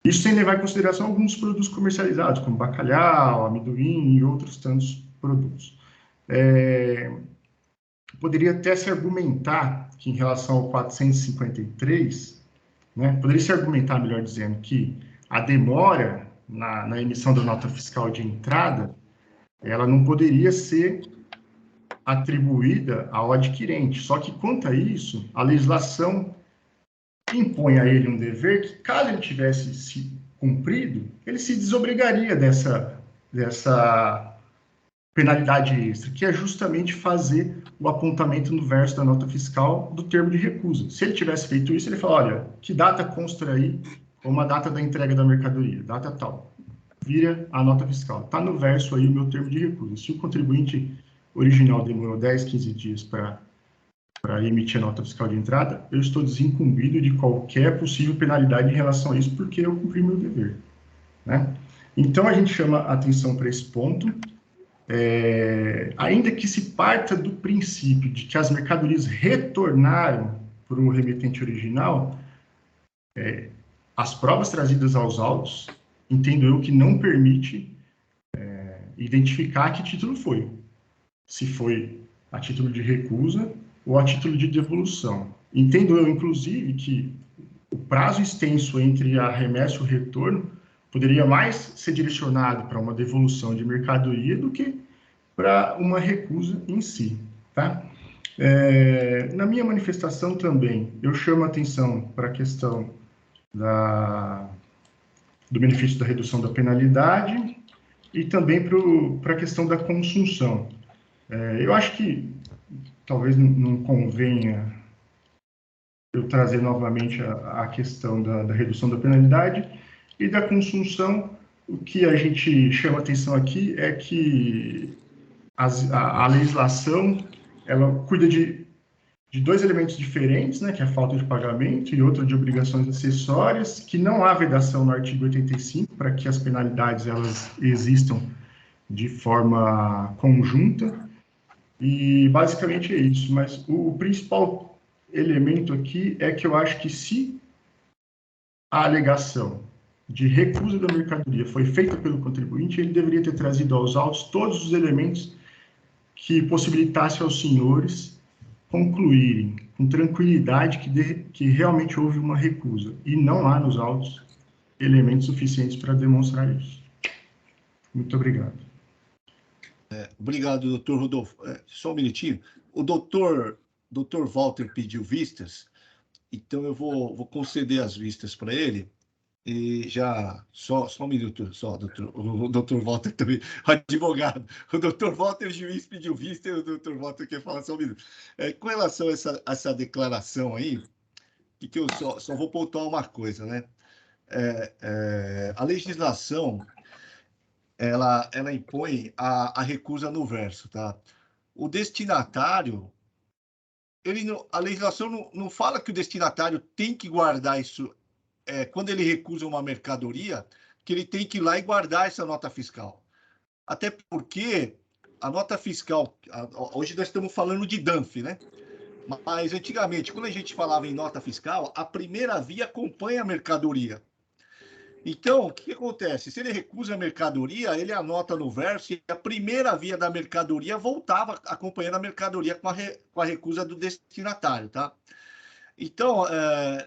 Isso sem levar em consideração alguns produtos comercializados, como bacalhau, amendoim e outros tantos produtos. poderia até se argumentar que, em relação ao 453, né, poderia se argumentar, melhor dizendo, que a demora na emissão da nota fiscal de entrada, ela não poderia ser atribuída ao adquirente. Só que, quanto a isso, a legislação impõe a ele um dever que, caso ele tivesse se cumprido, ele se desobrigaria dessa penalidade extra, que é justamente fazer o apontamento no verso da nota fiscal do termo de recusa. Se ele tivesse feito isso, ele fala, olha, que data consta aí como a data da entrega da mercadoria, data tal. Vira a nota fiscal. Está no verso aí o meu termo de recusa. Se o contribuinte original demorou 10, 15 dias para emitir a nota fiscal de entrada, eu estou desincumbido de qualquer possível penalidade em relação a isso, porque eu cumpri meu dever, né? Então, a gente chama atenção para esse ponto. Ainda que se parta do princípio de que as mercadorias retornaram para o remetente original, as provas trazidas aos autos, entendo eu que não permite identificar que título foi. Se foi a título de recusa ou a título de devolução. Entendo eu, inclusive, que o prazo extenso entre a remessa e o retorno poderia mais ser direcionado para uma devolução de mercadoria do que para uma recusa em si, tá? Na minha manifestação também, eu chamo a atenção para a questão do benefício da redução da penalidade e também para a questão da consunção. Eu acho que talvez não convenha eu trazer novamente a questão da redução da penalidade e da consunção. O que a gente chama atenção aqui é que a legislação, ela cuida de dois elementos diferentes, né, que é a falta de pagamento e outra de obrigações acessórias, que não há vedação no artigo 85 para que as penalidades elas existam de forma conjunta, e basicamente é isso. Mas o principal elemento aqui é que eu acho que se a alegação de recusa da mercadoria foi feita pelo contribuinte, ele deveria ter trazido aos autos todos os elementos que possibilitasse aos senhores concluírem com tranquilidade que realmente houve uma recusa. E não há nos autos elementos suficientes para demonstrar isso. Muito obrigado. Obrigado, doutor Rodolfo. Só um minutinho. O doutor Walter pediu vistas, então eu vou conceder as vistas para ele. E já, só um minuto, só, o doutor Walter também, advogado. O doutor Walter, juiz, pediu vista, e o doutor Walter quer falar só um minuto. Com relação a essa declaração aí, que eu só vou pontuar uma coisa, né? A legislação, ela impõe a recusa no verso, tá? O destinatário, a legislação não fala que o destinatário tem que guardar isso. Quando ele recusa uma mercadoria, que ele tem que ir lá e guardar essa nota fiscal. Até porque a nota fiscal, hoje nós estamos falando de DANF, né? Mas antigamente, quando a gente falava em nota fiscal, a primeira via acompanha a mercadoria. Então, o que acontece? Se ele recusa a mercadoria, ele anota no verso e a primeira via da mercadoria voltava acompanhando a mercadoria com a recusa do destinatário, tá? Então,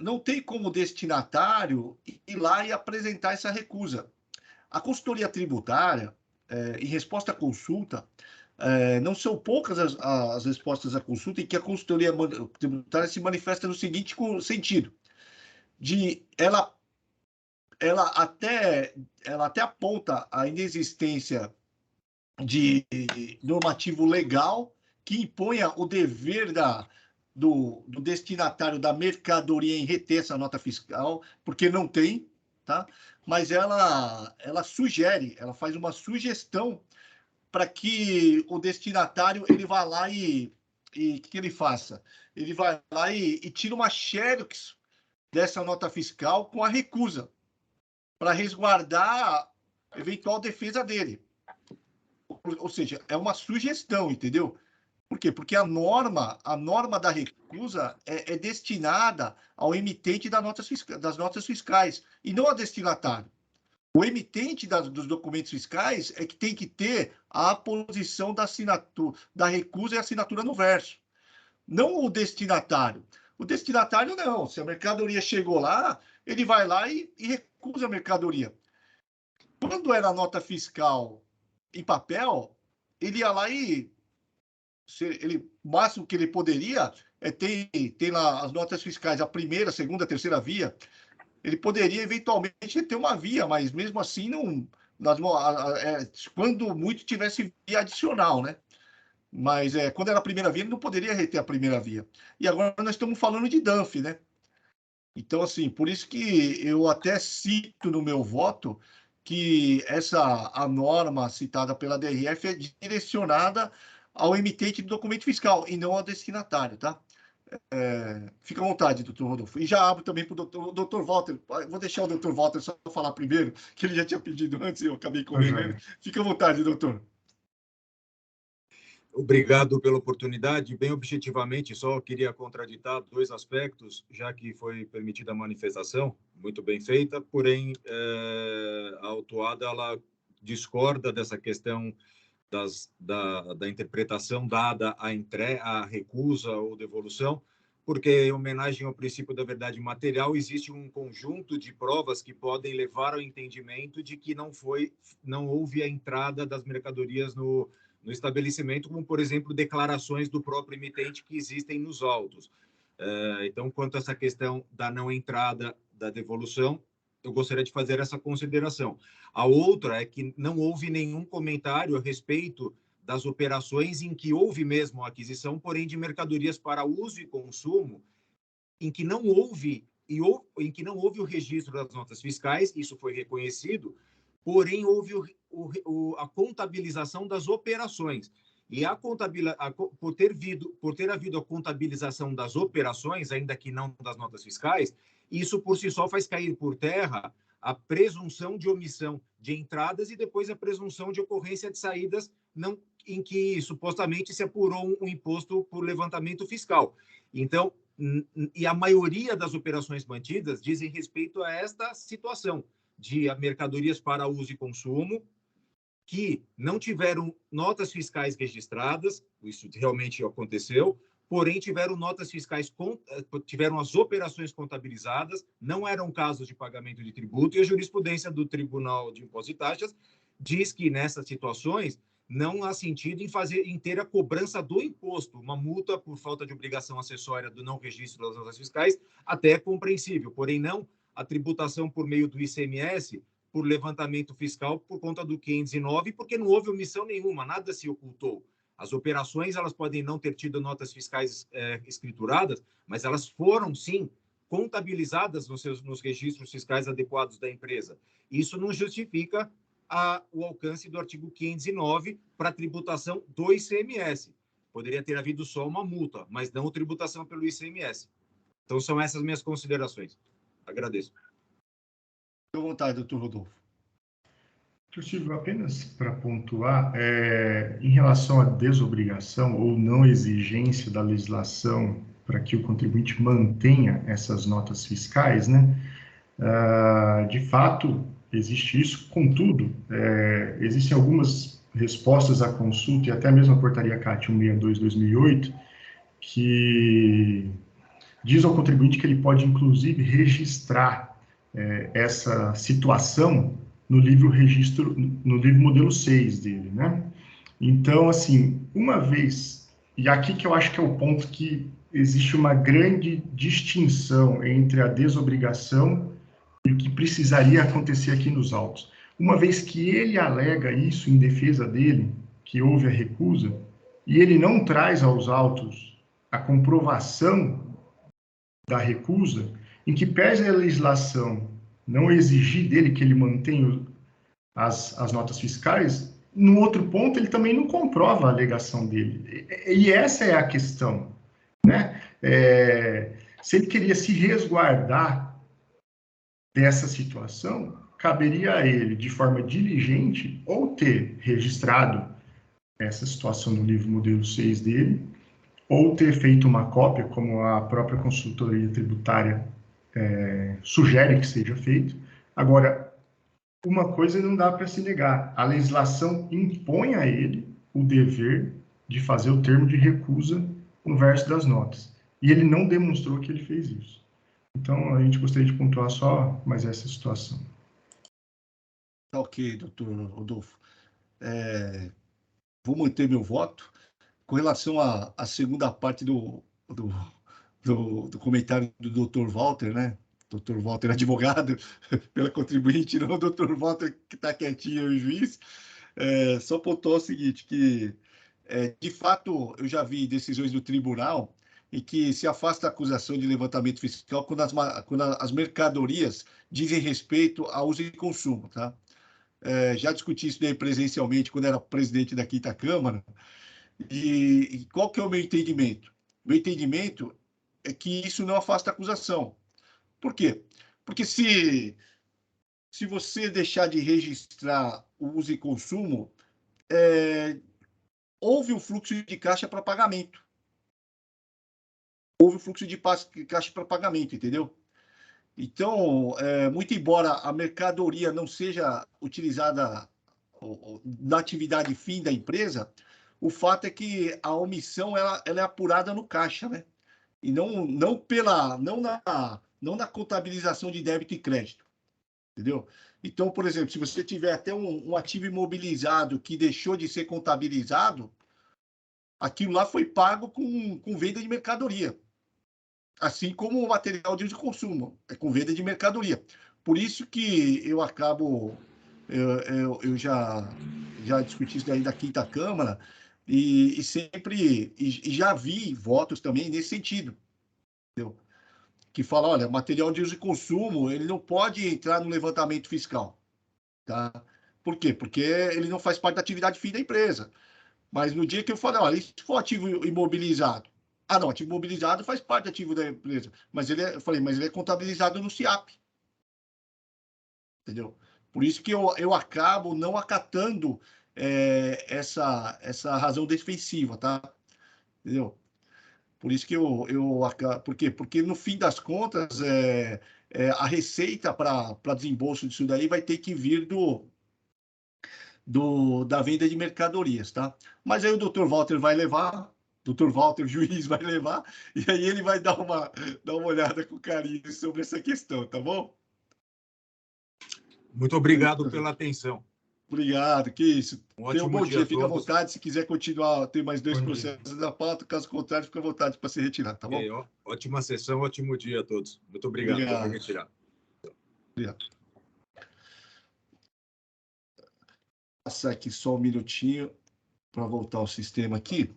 não tem como o destinatário ir lá e apresentar essa recusa. A consultoria tributária, em resposta à consulta, não são poucas as respostas à consulta em que a consultoria tributária se manifesta no seguinte sentido, de ela até aponta a inexistência de normativo legal que imponha o dever do destinatário da mercadoria em reter essa nota fiscal, porque não tem, tá? Mas ela sugere, ela faz uma sugestão para que o destinatário ele vá lá e que ele faça? Ele vai lá e tira uma xerox dessa nota fiscal com a recusa, para resguardar a eventual defesa dele. Ou seja, é uma sugestão, entendeu? Por quê? Porque a norma da recusa é destinada ao emitente das notas fiscais e não ao destinatário. O emitente dos documentos fiscais é que tem que ter a aposição da recusa e assinatura no verso. não o destinatário. O destinatário não. Se a mercadoria chegou lá, ele vai lá e recusa a mercadoria. Quando era nota fiscal em papel, ele ia lá e o máximo que ele poderia tem lá as notas fiscais, a primeira, a segunda, a terceira via. Ele poderia eventualmente ter uma via, mas mesmo assim não. Quando muito tivesse via adicional, né? Mas quando era a primeira via, ele não poderia reter a primeira via. E agora nós estamos falando de DANF, né? Então, assim, por isso que eu até cito no meu voto que a norma citada pela DRF é direcionada ao emitente do documento fiscal e não ao destinatário, tá? Fica à vontade, doutor Rodolfo. E já abro também para o doutor Walter. Vou deixar o doutor Walter só falar primeiro, que ele já tinha pedido antes e eu acabei correndo. Fica à vontade, doutor. Obrigado pela oportunidade. Bem objetivamente, só queria contraditar dois aspectos, já que foi permitida a manifestação, muito bem feita, porém, a autuada ela discorda dessa questão da interpretação dada à recusa ou devolução, porque, em homenagem ao princípio da verdade material, existe um conjunto de provas que podem levar ao entendimento de que não houve a entrada das mercadorias no estabelecimento, como, por exemplo, declarações do próprio emitente que existem nos autos. Então, quanto a essa questão da não entrada da devolução, eu gostaria de fazer essa consideração. A outra é que não houve nenhum comentário a respeito das operações em que houve mesmo a aquisição, porém de mercadorias para uso e consumo, em que não houve o registro das notas fiscais, isso foi reconhecido, porém houve a contabilização das operações. E por ter havido a contabilização das operações, ainda que não das notas fiscais, isso por si só faz cair por terra a presunção de omissão de entradas e depois a presunção de ocorrência de saídas em que supostamente se apurou um imposto por levantamento fiscal. Então, e a maioria das operações mantidas dizem respeito a esta situação de mercadorias para uso e consumo que não tiveram notas fiscais registradas, isso realmente aconteceu, porém tiveram notas fiscais, tiveram as operações contabilizadas, não eram casos de pagamento de tributo, e a jurisprudência do Tribunal de Impostos e Taxas diz que nessas situações não há sentido em ter a cobrança do imposto, uma multa por falta de obrigação acessória do não registro das notas fiscais, até é compreensível, porém não a tributação por meio do ICMS, por levantamento fiscal por conta do 509, porque não houve omissão nenhuma, nada se ocultou. As operações elas podem não ter tido notas fiscais escrituradas, mas elas foram, sim, contabilizadas nos registros fiscais adequados da empresa. Isso não justifica o alcance do artigo 509 para a tributação do ICMS. Poderia ter havido só uma multa, mas não tributação pelo ICMS. Então, são essas minhas considerações. Agradeço. Fique à vontade, doutor Rodolfo. Silvio, apenas para pontuar, em relação à desobrigação ou não exigência da legislação para que o contribuinte mantenha essas notas fiscais, né? De fato, existe isso, contudo, existem algumas respostas à consulta e até mesmo a portaria CAT 162/2008, que diz ao contribuinte que ele pode, inclusive, registrar essa situação no livro modelo 6 dele, né? Então, assim, uma vez, e aqui que eu acho que é o ponto que existe uma grande distinção entre a desobrigação e o que precisaria acontecer aqui nos autos. Uma vez que ele alega isso em defesa dele, que houve a recusa, e ele não traz aos autos a comprovação da recusa, em que pese a legislação não exigir dele que ele mantenha as notas fiscais, no outro ponto ele também não comprova a alegação dele. E essa é a questão, né? Se ele queria se resguardar dessa situação, caberia a ele, de forma diligente, ou ter registrado essa situação no livro modelo 6 dele, ou ter feito uma cópia, como a própria consultoria tributária sugere que seja feito. Agora, uma coisa não dá para se negar, a legislação impõe a ele o dever de fazer o termo de recusa no verso das notas. E ele não demonstrou que ele fez isso. Então, a gente gostaria de pontuar só mais essa situação. Tá ok, doutor Rodolfo. Vou manter meu voto. Com relação à segunda parte do comentário do doutor Walter, né? Doutor Walter, advogado, pela contribuinte, não o doutor Walter, que está quietinho, o juiz. Só pontuou o seguinte, que, de fato, eu já vi decisões do tribunal em que se afasta a acusação de levantamento fiscal quando as mercadorias dizem respeito ao uso e consumo, tá? Já discuti isso daí presencialmente quando era presidente da Quinta Câmara. E qual que é o meu entendimento? Meu entendimento é que isso não afasta a acusação. Por quê? Porque se você deixar de registrar o uso e consumo, houve um fluxo de caixa para pagamento. Houve um fluxo de caixa para pagamento, entendeu? Então, muito embora a mercadoria não seja utilizada na atividade fim da empresa, o fato é que a omissão ela é apurada no caixa, né? E não na contabilização de débito e crédito, entendeu? Então, por exemplo, se você tiver até um ativo imobilizado que deixou de ser contabilizado, aquilo lá foi pago com venda de mercadoria, assim como o material de uso e consumo, com venda de mercadoria. Por isso que eu acabo, eu já discuti isso daí da Quinta Câmara, e sempre, e já vi votos também nesse sentido, entendeu? Que fala, olha, material de uso e consumo, ele não pode entrar no levantamento fiscal, tá? Por quê? Porque ele não faz parte da atividade fim da empresa. Mas no dia que eu falei, olha, se for ativo imobilizado, não, ativo imobilizado faz parte do ativo da empresa, mas eu falei, mas ele é contabilizado no SIAP, entendeu? Por isso que eu acabo não acatando essa razão defensiva, tá? Entendeu? Por isso que por quê? Porque no fim das contas, a receita para desembolso disso daí vai ter que vir da venda de mercadorias, tá? Mas aí o Dr. Walter vai levar, Dr. Walter, juiz, vai levar, e aí ele vai dar uma olhada com carinho sobre essa questão, tá bom? Muito obrigado pela atenção. Obrigado, que isso. Tenha um bom dia, fica à todos. vontade. Se quiser continuar, tem mais 2 Bom processos na pauta, caso contrário, fica à vontade para se retirar, tá bom? Ótima sessão, ótimo dia a todos. Muito obrigado por me retirar. Obrigado. Vou passar aqui só um minutinho para voltar ao sistema aqui.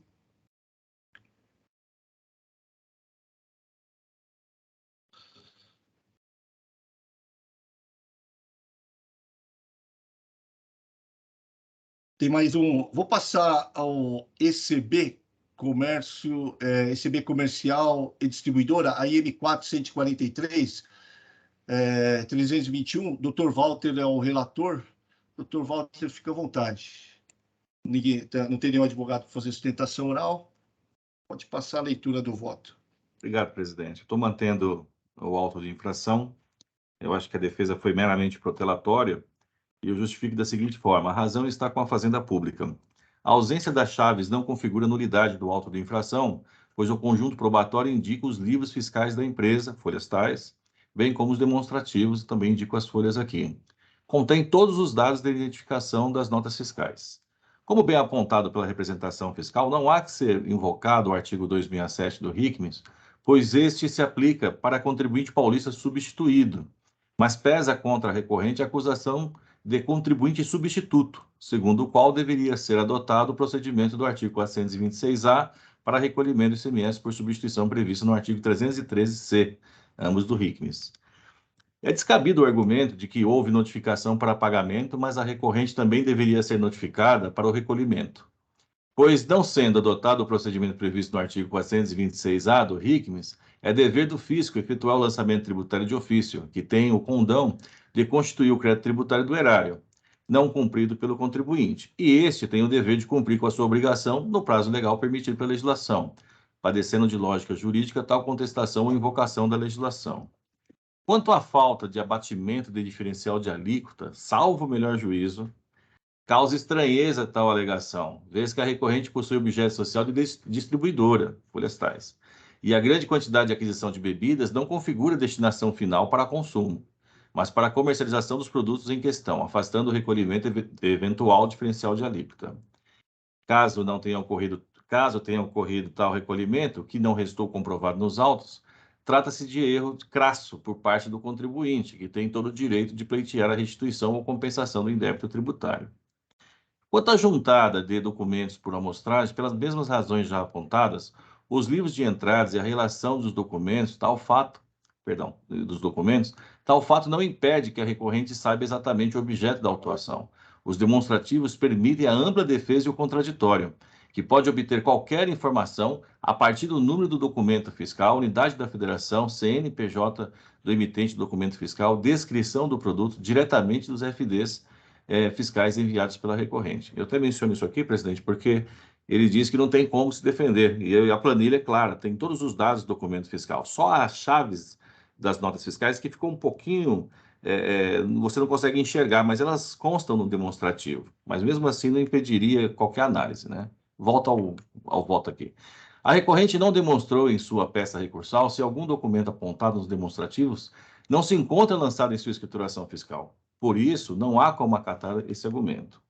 Tem mais um. Vou passar ao ECB Comércio, ECB Comercial e Distribuidora, a IM 443, 321. Dr. Walter é o relator. Dr. Walter, fica à vontade. Não tem nenhum advogado para fazer sustentação oral. Pode passar a leitura do voto. Obrigado, presidente. Estou mantendo o auto de infração. Eu acho que a defesa foi meramente protelatória e eu justifico da seguinte forma: a razão está com a Fazenda Pública. A ausência das chaves não configura nulidade do auto de infração, pois o conjunto probatório indica os livros fiscais da empresa, folhas tais, bem como os demonstrativos, também indico as folhas aqui. Contém todos os dados de identificação das notas fiscais. Como bem apontado pela representação fiscal, não há que ser invocado o artigo 267 do RICMES, pois este se aplica para contribuinte paulista substituído, mas pesa contra a recorrente a acusação de contribuinte substituto, segundo o qual deveria ser adotado o procedimento do artigo 426-A para recolhimento do ICMS por substituição previsto no artigo 313-C, ambos do RICMES. É descabido o argumento de que houve notificação para pagamento, mas a recorrente também deveria ser notificada para o recolhimento, pois, não sendo adotado o procedimento previsto no artigo 426-A do RICMES, é dever do fisco efetuar o lançamento tributário de ofício, que tem o condão de constituir o crédito tributário do erário, não cumprido pelo contribuinte, e este tem o dever de cumprir com a sua obrigação no prazo legal permitido pela legislação, padecendo de lógica jurídica tal contestação ou invocação da legislação. Quanto à falta de abatimento de diferencial de alíquota, salvo o melhor juízo, Causa estranheza tal alegação, vez que a recorrente possui objeto social de distribuidora, folhas tais, e a grande quantidade de aquisição de bebidas não configura destinação final para consumo, mas para a comercialização dos produtos em questão, afastando o recolhimento eventual diferencial de alíquota. Caso tenha ocorrido tal recolhimento, que não restou comprovado nos autos, trata-se de erro crasso por parte do contribuinte, que tem todo o direito de pleitear a restituição ou compensação do indébito tributário. Quanto à juntada de documentos por amostragem, pelas mesmas razões já apontadas, os livros de entradas e a relação dos documentos, tal fato não impede que a recorrente saiba exatamente o objeto da autuação. Os demonstrativos permitem a ampla defesa e o contraditório, que pode obter qualquer informação a partir do número do documento fiscal, unidade da federação, CNPJ do emitente do documento fiscal, descrição do produto diretamente dos FDs fiscais enviados pela recorrente. Eu até menciono isso aqui, presidente, porque ele diz que não tem como se defender. E a planilha é clara, tem todos os dados do documento fiscal. Só as chaves das notas fiscais que ficou um pouquinho... você não consegue enxergar, mas elas constam no demonstrativo. Mas mesmo assim não impediria qualquer análise, né? Volto ao voto aqui. A recorrente não demonstrou em sua peça recursal se algum documento apontado nos demonstrativos não se encontra lançado em sua escrituração fiscal. Por isso, não há como acatar esse argumento.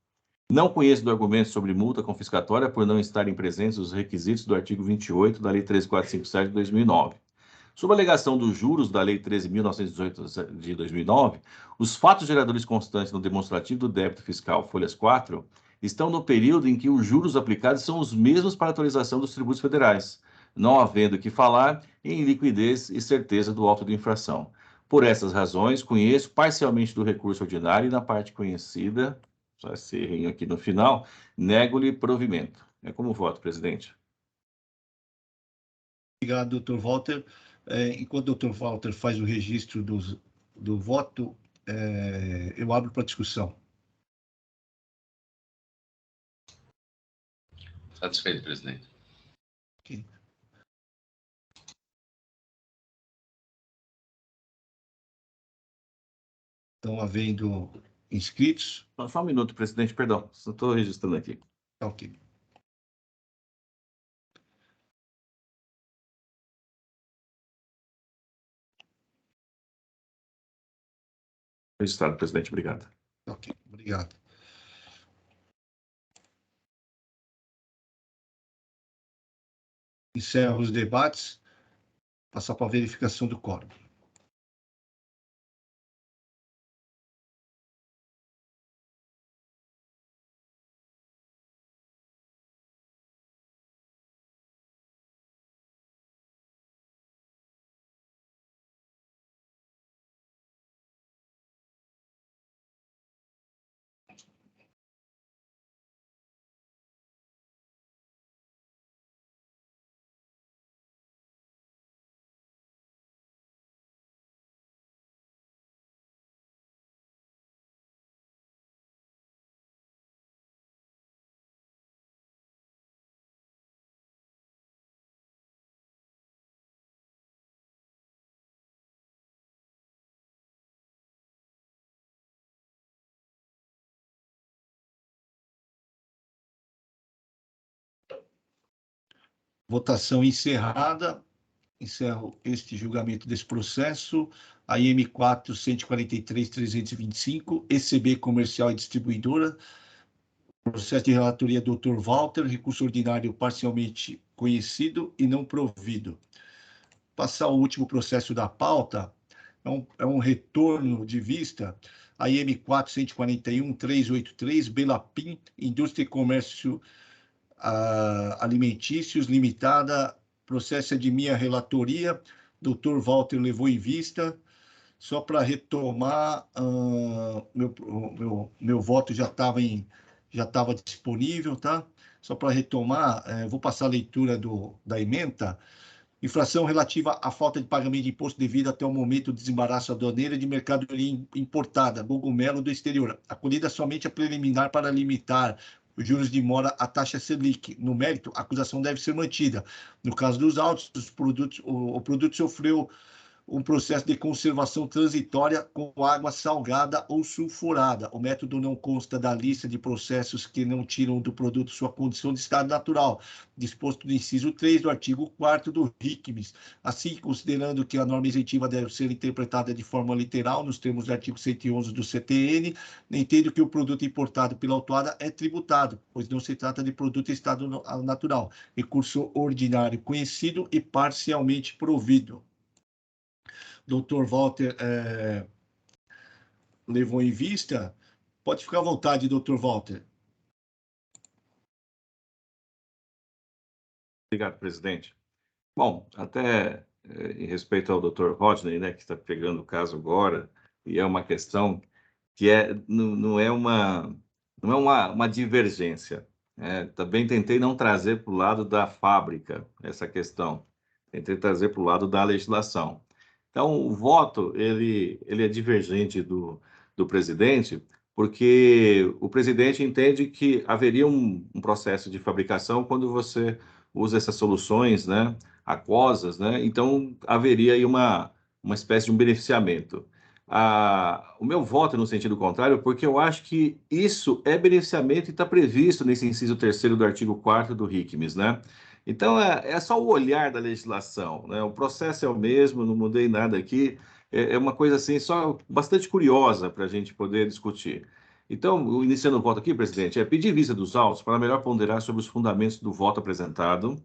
Não conheço do argumento sobre multa confiscatória por não estarem presentes os requisitos do artigo 28 da Lei 13.457 de 2009. Sob a alegação dos juros da Lei 13.918 de 2009, os fatos geradores constantes no demonstrativo do débito fiscal, folhas 4, estão no período em que os juros aplicados são os mesmos para a atualização dos tributos federais, não havendo que falar em liquidez e certeza do auto de infração. Por essas razões, conheço parcialmente do recurso ordinário e na parte conhecida, só esse errinho aqui no final, nego-lhe provimento. É como voto, presidente. Obrigado, doutor Walter. Enquanto o doutor Walter faz o registro do voto, eu abro para discussão. Satisfeito, presidente. Okay. Estão havendo inscritos? Só um minuto, presidente, perdão. Só estou registrando aqui. Ok. Registrado, presidente. Obrigado. Ok, obrigado. Encerro os debates. Passar para a verificação do quórum. Votação encerrada. Encerro este julgamento desse processo. A IM4 143.325, ECB Comercial e Distribuidora. Processo de relatoria Dr. Walter, recurso ordinário parcialmente conhecido e não provido. Passar o último processo da pauta, é um retorno de vista. A IM4 141.383, Belapim, Indústria e Comércio Alimentícios Limitada, processo de minha relatoria, Dr. Walter levou em vista. Só para retomar, meu voto já estava disponível, tá? Só para retomar, vou passar a leitura da ementa. Infração relativa à falta de pagamento de imposto devido até o momento do desembaraço aduaneiro de mercadoria importada, cogumelo do exterior, acolhida somente a preliminar para limitar os juros de mora à taxa Selic. No mérito, a acusação deve ser mantida. No caso dos autos, o produto sofreu um processo de conservação transitória com água salgada ou sulfurada. O método não consta da lista de processos que não tiram do produto sua condição de estado natural, disposto no inciso 3 do artigo 4º do RICMS. Assim, considerando que a norma isentiva deve ser interpretada de forma literal, nos termos do artigo 111 do CTN, entendo que o produto importado pela autuada é tributado, pois não se trata de produto em estado natural, recurso ordinário conhecido e parcialmente provido. Dr. Walter levou em vista. Pode ficar à vontade, Dr. Walter. Obrigado, presidente. Bom, até em respeito ao Dr. Rodney, né, que está pegando o caso agora, e é uma questão que não é uma divergência. Também tentei não trazer para o lado da fábrica essa questão, tentei trazer para o lado da legislação. Então, o voto ele é divergente do presidente, porque o presidente entende que haveria um processo de fabricação quando você usa essas soluções, né, aquosas, né, então haveria aí uma espécie de um beneficiamento. O meu voto é no sentido contrário, porque eu acho que isso é beneficiamento e está previsto nesse inciso 3º do artigo 4º do RICMS, né? Então, é só o olhar da legislação, né? O processo é o mesmo, não mudei nada aqui. É uma coisa assim, só bastante curiosa para a gente poder discutir. Então, iniciando o voto aqui, presidente, pedir vista dos autos para melhor ponderar sobre os fundamentos do voto apresentado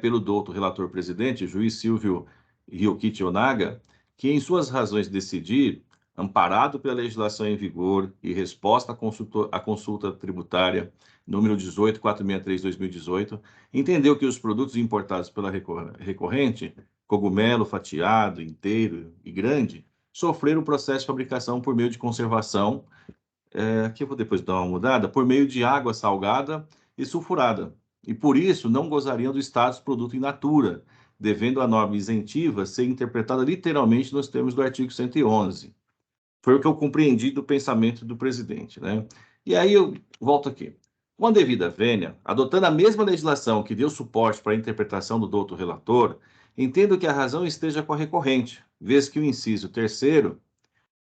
pelo doutor relator presidente, juiz Silvio Ryokichi Onaga, que em suas razões de decidir, amparado pela legislação em vigor e resposta à consulta tributária número 18.463/2018, entendeu que os produtos importados pela recorrente, cogumelo fatiado, inteiro e grande, sofreram o processo de fabricação por meio de conservação, aqui eu vou depois dar uma mudada, por meio de água salgada e sulfurada, e por isso não gozariam do status produto in natura, devendo a norma isentiva ser interpretada literalmente nos termos do artigo 111. Foi o que eu compreendi do pensamento do presidente, né? E aí eu volto aqui. Com a devida vênia, adotando a mesma legislação que deu suporte para a interpretação do doutor relator, entendo que a razão esteja com a recorrente, vez que o inciso 3º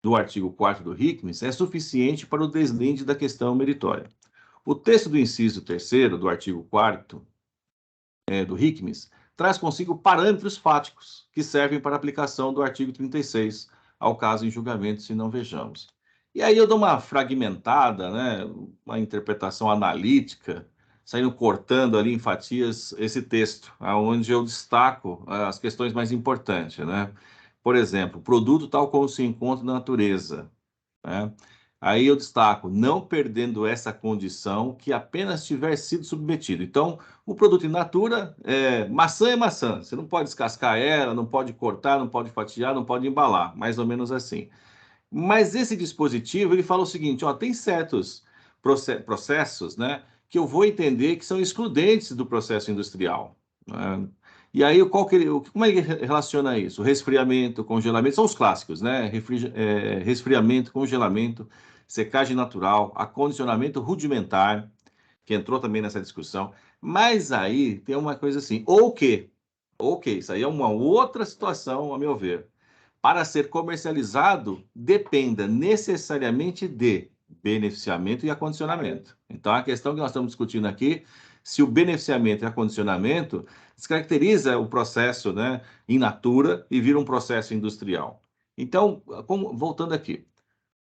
do artigo 4º do RICMS é suficiente para o deslinde da questão meritória. O texto do inciso 3º do artigo 4º do RICMS traz consigo parâmetros fáticos que servem para a aplicação do artigo 36 ao caso em julgamento, se não vejamos. E aí eu dou uma fragmentada, né, uma interpretação analítica, saindo cortando ali em fatias esse texto, onde eu destaco as questões mais importantes, né? Por exemplo, produto tal como se encontra na natureza, né? Aí eu destaco, não perdendo essa condição que apenas tiver sido submetido. Então, o produto in natura, maçã é maçã. Você não pode descascar ela, não pode cortar, não pode fatiar, não pode embalar. Mais ou menos assim. Mas esse dispositivo, ele fala o seguinte, ó, tem certos processos, né, que eu vou entender que são excludentes do processo industrial, né? E aí, como ele relaciona isso? Resfriamento, congelamento, são os clássicos, né? Resfriamento, congelamento, secagem natural, acondicionamento rudimentar, que entrou também nessa discussão. Mas aí tem uma coisa assim, ou que, isso aí é uma outra situação, a meu ver. Para ser comercializado, dependa necessariamente de beneficiamento e acondicionamento. Então, a questão que nós estamos discutindo aqui, se o beneficiamento e acondicionamento descaracteriza o processo, né, in natura e vira um processo industrial. Então, voltando aqui,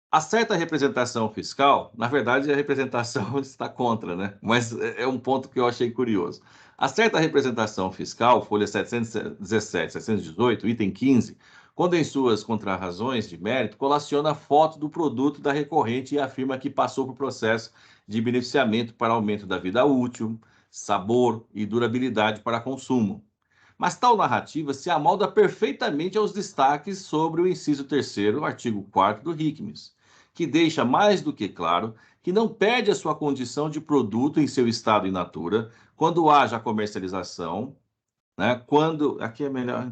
a certa representação fiscal, na verdade, a representação está contra, né? Mas é um ponto que eu achei curioso. A certa representação fiscal, folha 717, 718, item 15, quando em suas contrarrazões de mérito, colaciona a foto do produto da recorrente e afirma que passou por processo de beneficiamento para aumento da vida útil, sabor e durabilidade para consumo. Mas tal narrativa se amolda perfeitamente aos destaques sobre o inciso 3º, artigo 4º do RICMS, que deixa mais do que claro que não perde a sua condição de produto em seu estado in natura quando haja comercialização, né? Aqui é melhor,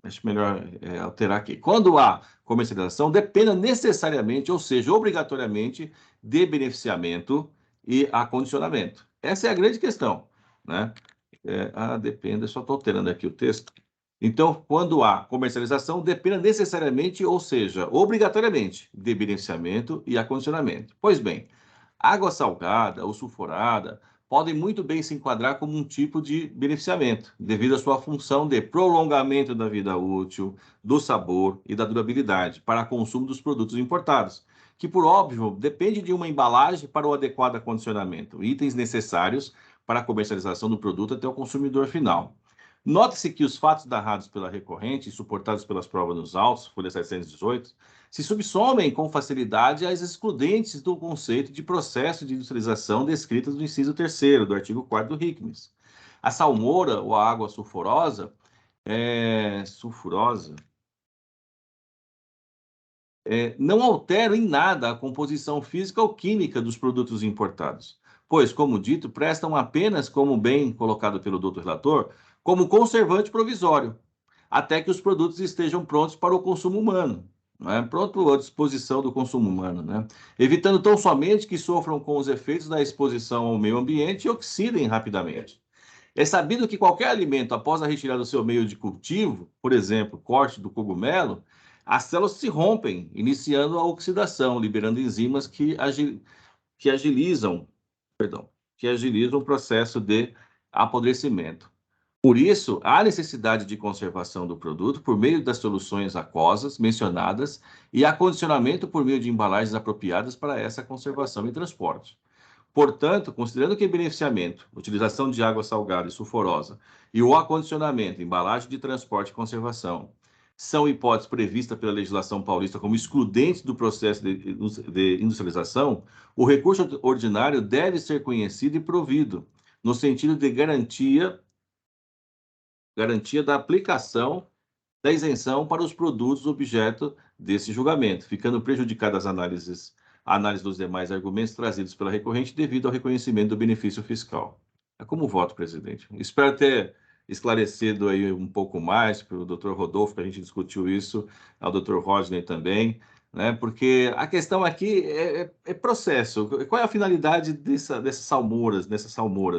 acho melhor alterar aqui. Quando há comercialização, dependa necessariamente, ou seja, obrigatoriamente, de beneficiamento e acondicionamento. Essa é a grande questão, né? Depende, eu só estou alterando aqui o texto. Então, quando há comercialização, depende necessariamente, ou seja, obrigatoriamente, de beneficiamento e acondicionamento. Pois bem, água salgada ou sulfurada podem muito bem se enquadrar como um tipo de beneficiamento, devido à sua função de prolongamento da vida útil, do sabor e da durabilidade para consumo dos produtos importados, que, por óbvio, depende de uma embalagem para o adequado acondicionamento, itens necessários para a comercialização do produto até o consumidor final. Note-se que os fatos narrados pela recorrente e suportados pelas provas nos autos, folha 718, se subsomem com facilidade às excludentes do conceito de processo de industrialização descritas no inciso 3º do artigo 4º do RICMES. A salmoura ou a água sulfurosa não altera em nada a composição física ou química dos produtos importados, pois, como dito, prestam apenas, como bem colocado pelo doutor relator, como conservante provisório, até que os produtos estejam prontos para o consumo humano, né? Pronto à disposição do consumo humano, né? Evitando tão somente que sofram com os efeitos da exposição ao meio ambiente e oxidem rapidamente. É sabido que qualquer alimento, após a retirada do seu meio de cultivo, por exemplo, corte do cogumelo, as células se rompem, iniciando a oxidação, liberando enzimas que agilizam, que agilizam o processo de apodrecimento. Por isso, há necessidade de conservação do produto por meio das soluções aquosas mencionadas e acondicionamento por meio de embalagens apropriadas para essa conservação e transporte. Portanto, considerando que beneficiamento, utilização de água salgada e sulfurosa e o acondicionamento, embalagem de transporte e conservação são hipóteses previstas pela legislação paulista como excludentes do processo de industrialização, o recurso ordinário deve ser conhecido e provido, no sentido de garantia da aplicação da isenção para os produtos objeto desse julgamento, ficando prejudicadas a análise dos demais argumentos trazidos pela recorrente devido ao reconhecimento do benefício fiscal. É como voto, presidente. Espero ter esclarecido aí um pouco mais para o doutor Rodolfo, que a gente discutiu isso, ao doutor Rodney também, né? Porque a questão aqui é processo. Qual é a finalidade dessas salmouras,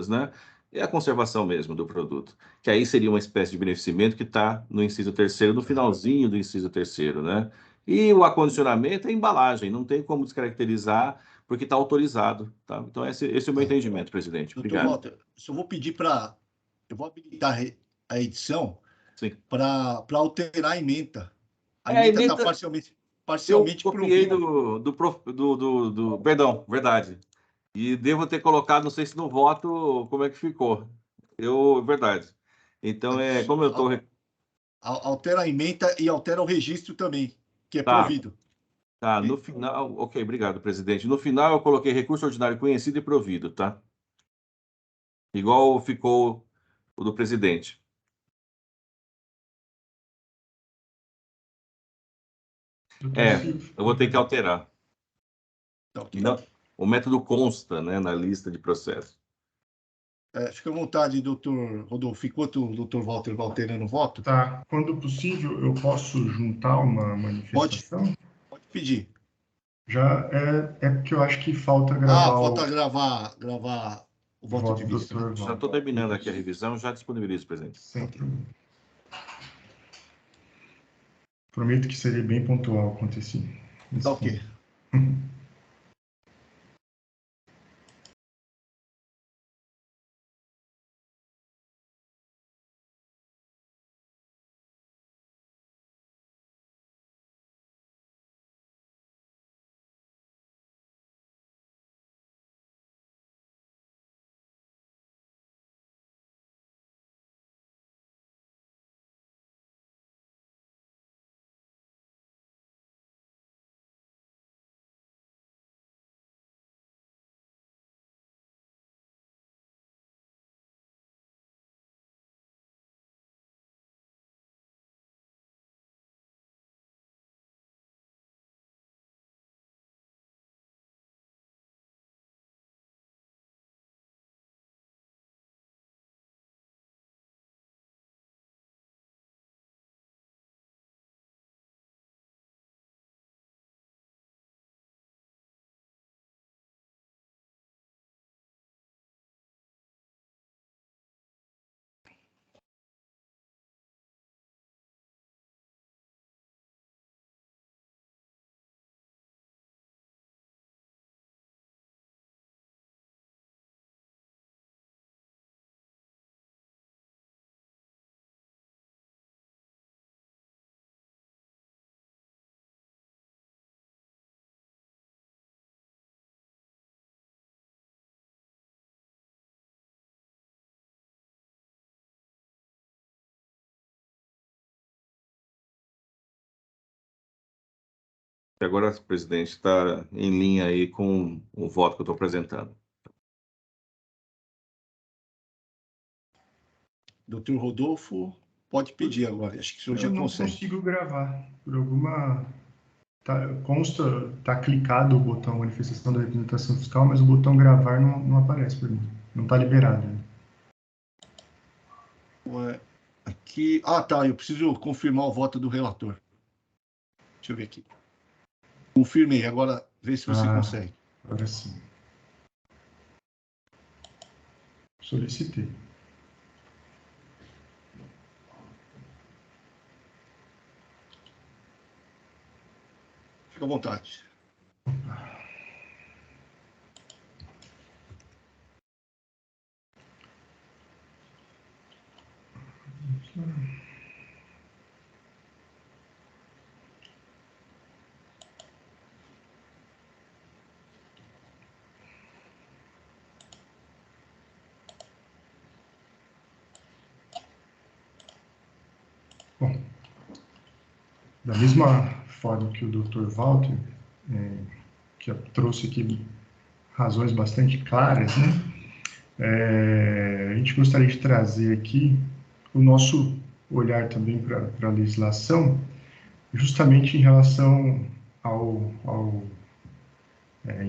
né? É a conservação mesmo do produto, que aí seria uma espécie de beneficiamento que está no inciso 3º, no finalzinho do inciso 3º, né? E o acondicionamento é embalagem, não tem como descaracterizar, porque está autorizado, tá? Então, esse é o meu entendimento, presidente. Doutor Obrigado. Walter, só vou pedir para... Eu vou habilitar a edição Sim. para alterar a ementa. A A ementa está ementa, eu parcialmente copiei provida. perdão, verdade. E devo ter colocado, não sei se no voto, como é que ficou. Verdade. Então, como eu estou... Altera a ementa e altera o registro também, que é Tá, provido. tá, no final, ok, obrigado, presidente. No final eu coloquei recurso ordinário conhecido e provido, tá? Igual ficou o do presidente. Eu vou ter que alterar. Tá, ok. Não, o método consta, né, na lista de processos. Fica à vontade, doutor Rodolfo, enquanto o doutor Walter vai alterando o voto. Tá. Quando possível, eu posso juntar uma manifestação? Pode pedir. Já é porque eu acho que falta gravar Falta o gravar o voto de voto do vista, né? Dr. Já Walter. estou terminando aqui a revisão, já disponibilizo, presidente. Sem problema. Prometo que serei bem pontual quanto a esse Tá ok. ponto. que agora o presidente está em linha aí com o voto que eu estou apresentando. Doutor Rodolfo, pode pedir agora. Acho que o senhor já consegue. Eu não consigo gravar. Por alguma... Tá clicado o botão manifestação da representação fiscal, mas o botão gravar não aparece para mim. Não está liberado. Né? Ué, aqui... Ah, tá. Eu preciso confirmar o voto do relator. Deixa eu ver aqui. Confirmei. Agora, vê se você consegue. Agora sim. Solicitei. Fica à vontade. Bom, da mesma forma que o Dr. Walter, que trouxe aqui razões bastante claras, né? A gente gostaria de trazer aqui o nosso olhar também para a legislação, justamente em relação ao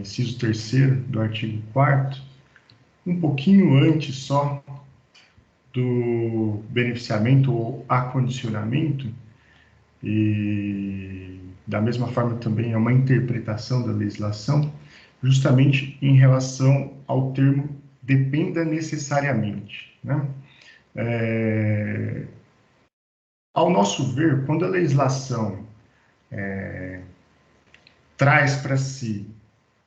inciso 3º do artigo 4º, um pouquinho antes só do beneficiamento ou acondicionamento, e da mesma forma também é uma interpretação da legislação, justamente em relação ao termo dependa necessariamente, né? Ao nosso ver, quando a legislação traz para si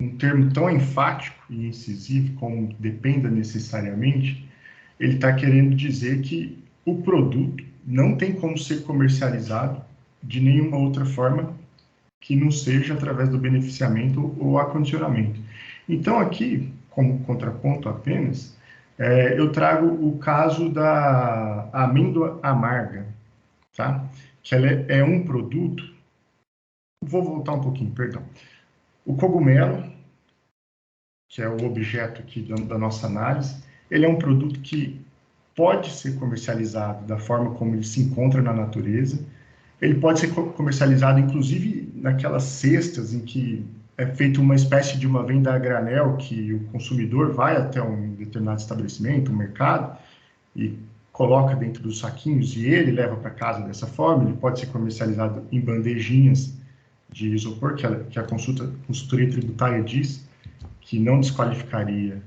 um termo tão enfático e incisivo como dependa necessariamente, ele está querendo dizer que o produto não tem como ser comercializado de nenhuma outra forma que não seja através do beneficiamento ou acondicionamento. Então, aqui, como contraponto apenas, eu trago o caso da amêndoa amarga, tá? Que ela é um produto... Vou voltar um pouquinho, perdão. O cogumelo, que é o objeto aqui da nossa análise, ele é um produto que pode ser comercializado da forma como ele se encontra na natureza. Ele pode ser comercializado, inclusive, naquelas cestas em que é feita uma espécie de uma venda a granel, que o consumidor vai até um determinado estabelecimento, um mercado, e coloca dentro dos saquinhos e ele leva para casa dessa forma. Ele pode ser comercializado em bandejinhas de isopor, que a consultoria tributária diz que não desqualificaria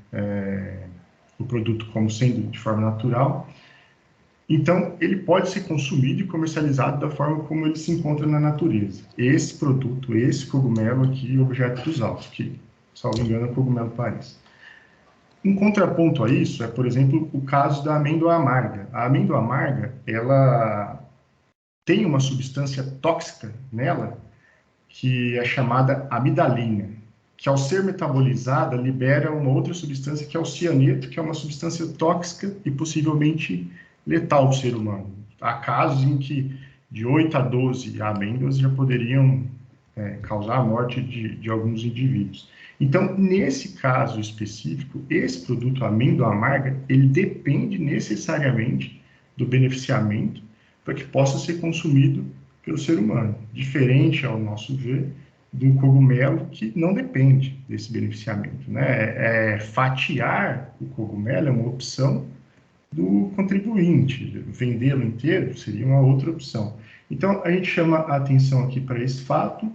o produto como sendo de forma natural. Então, ele pode ser consumido e comercializado da forma como ele se encontra na natureza. Esse produto, esse cogumelo aqui, objeto dos autos, que, salvo engano, é o cogumelo Paris. Um contraponto a isso é, por exemplo, o caso da amêndoa amarga. A amêndoa amarga, ela tem uma substância tóxica nela, que é chamada amidalina, que ao ser metabolizada libera uma outra substância que é o cianeto, que é uma substância tóxica e possivelmente letal ao ser humano. Há casos em que de 8 a 12 amêndoas já poderiam causar a morte de alguns indivíduos. Então, nesse caso específico, esse produto amêndoa amarga, ele depende necessariamente do beneficiamento para que possa ser consumido pelo ser humano, diferente, ao nosso ver, do cogumelo, que não depende desse beneficiamento, né? Fatiar o cogumelo é uma opção do contribuinte, vendê-lo inteiro seria uma outra opção. Então, a gente chama a atenção aqui para esse fato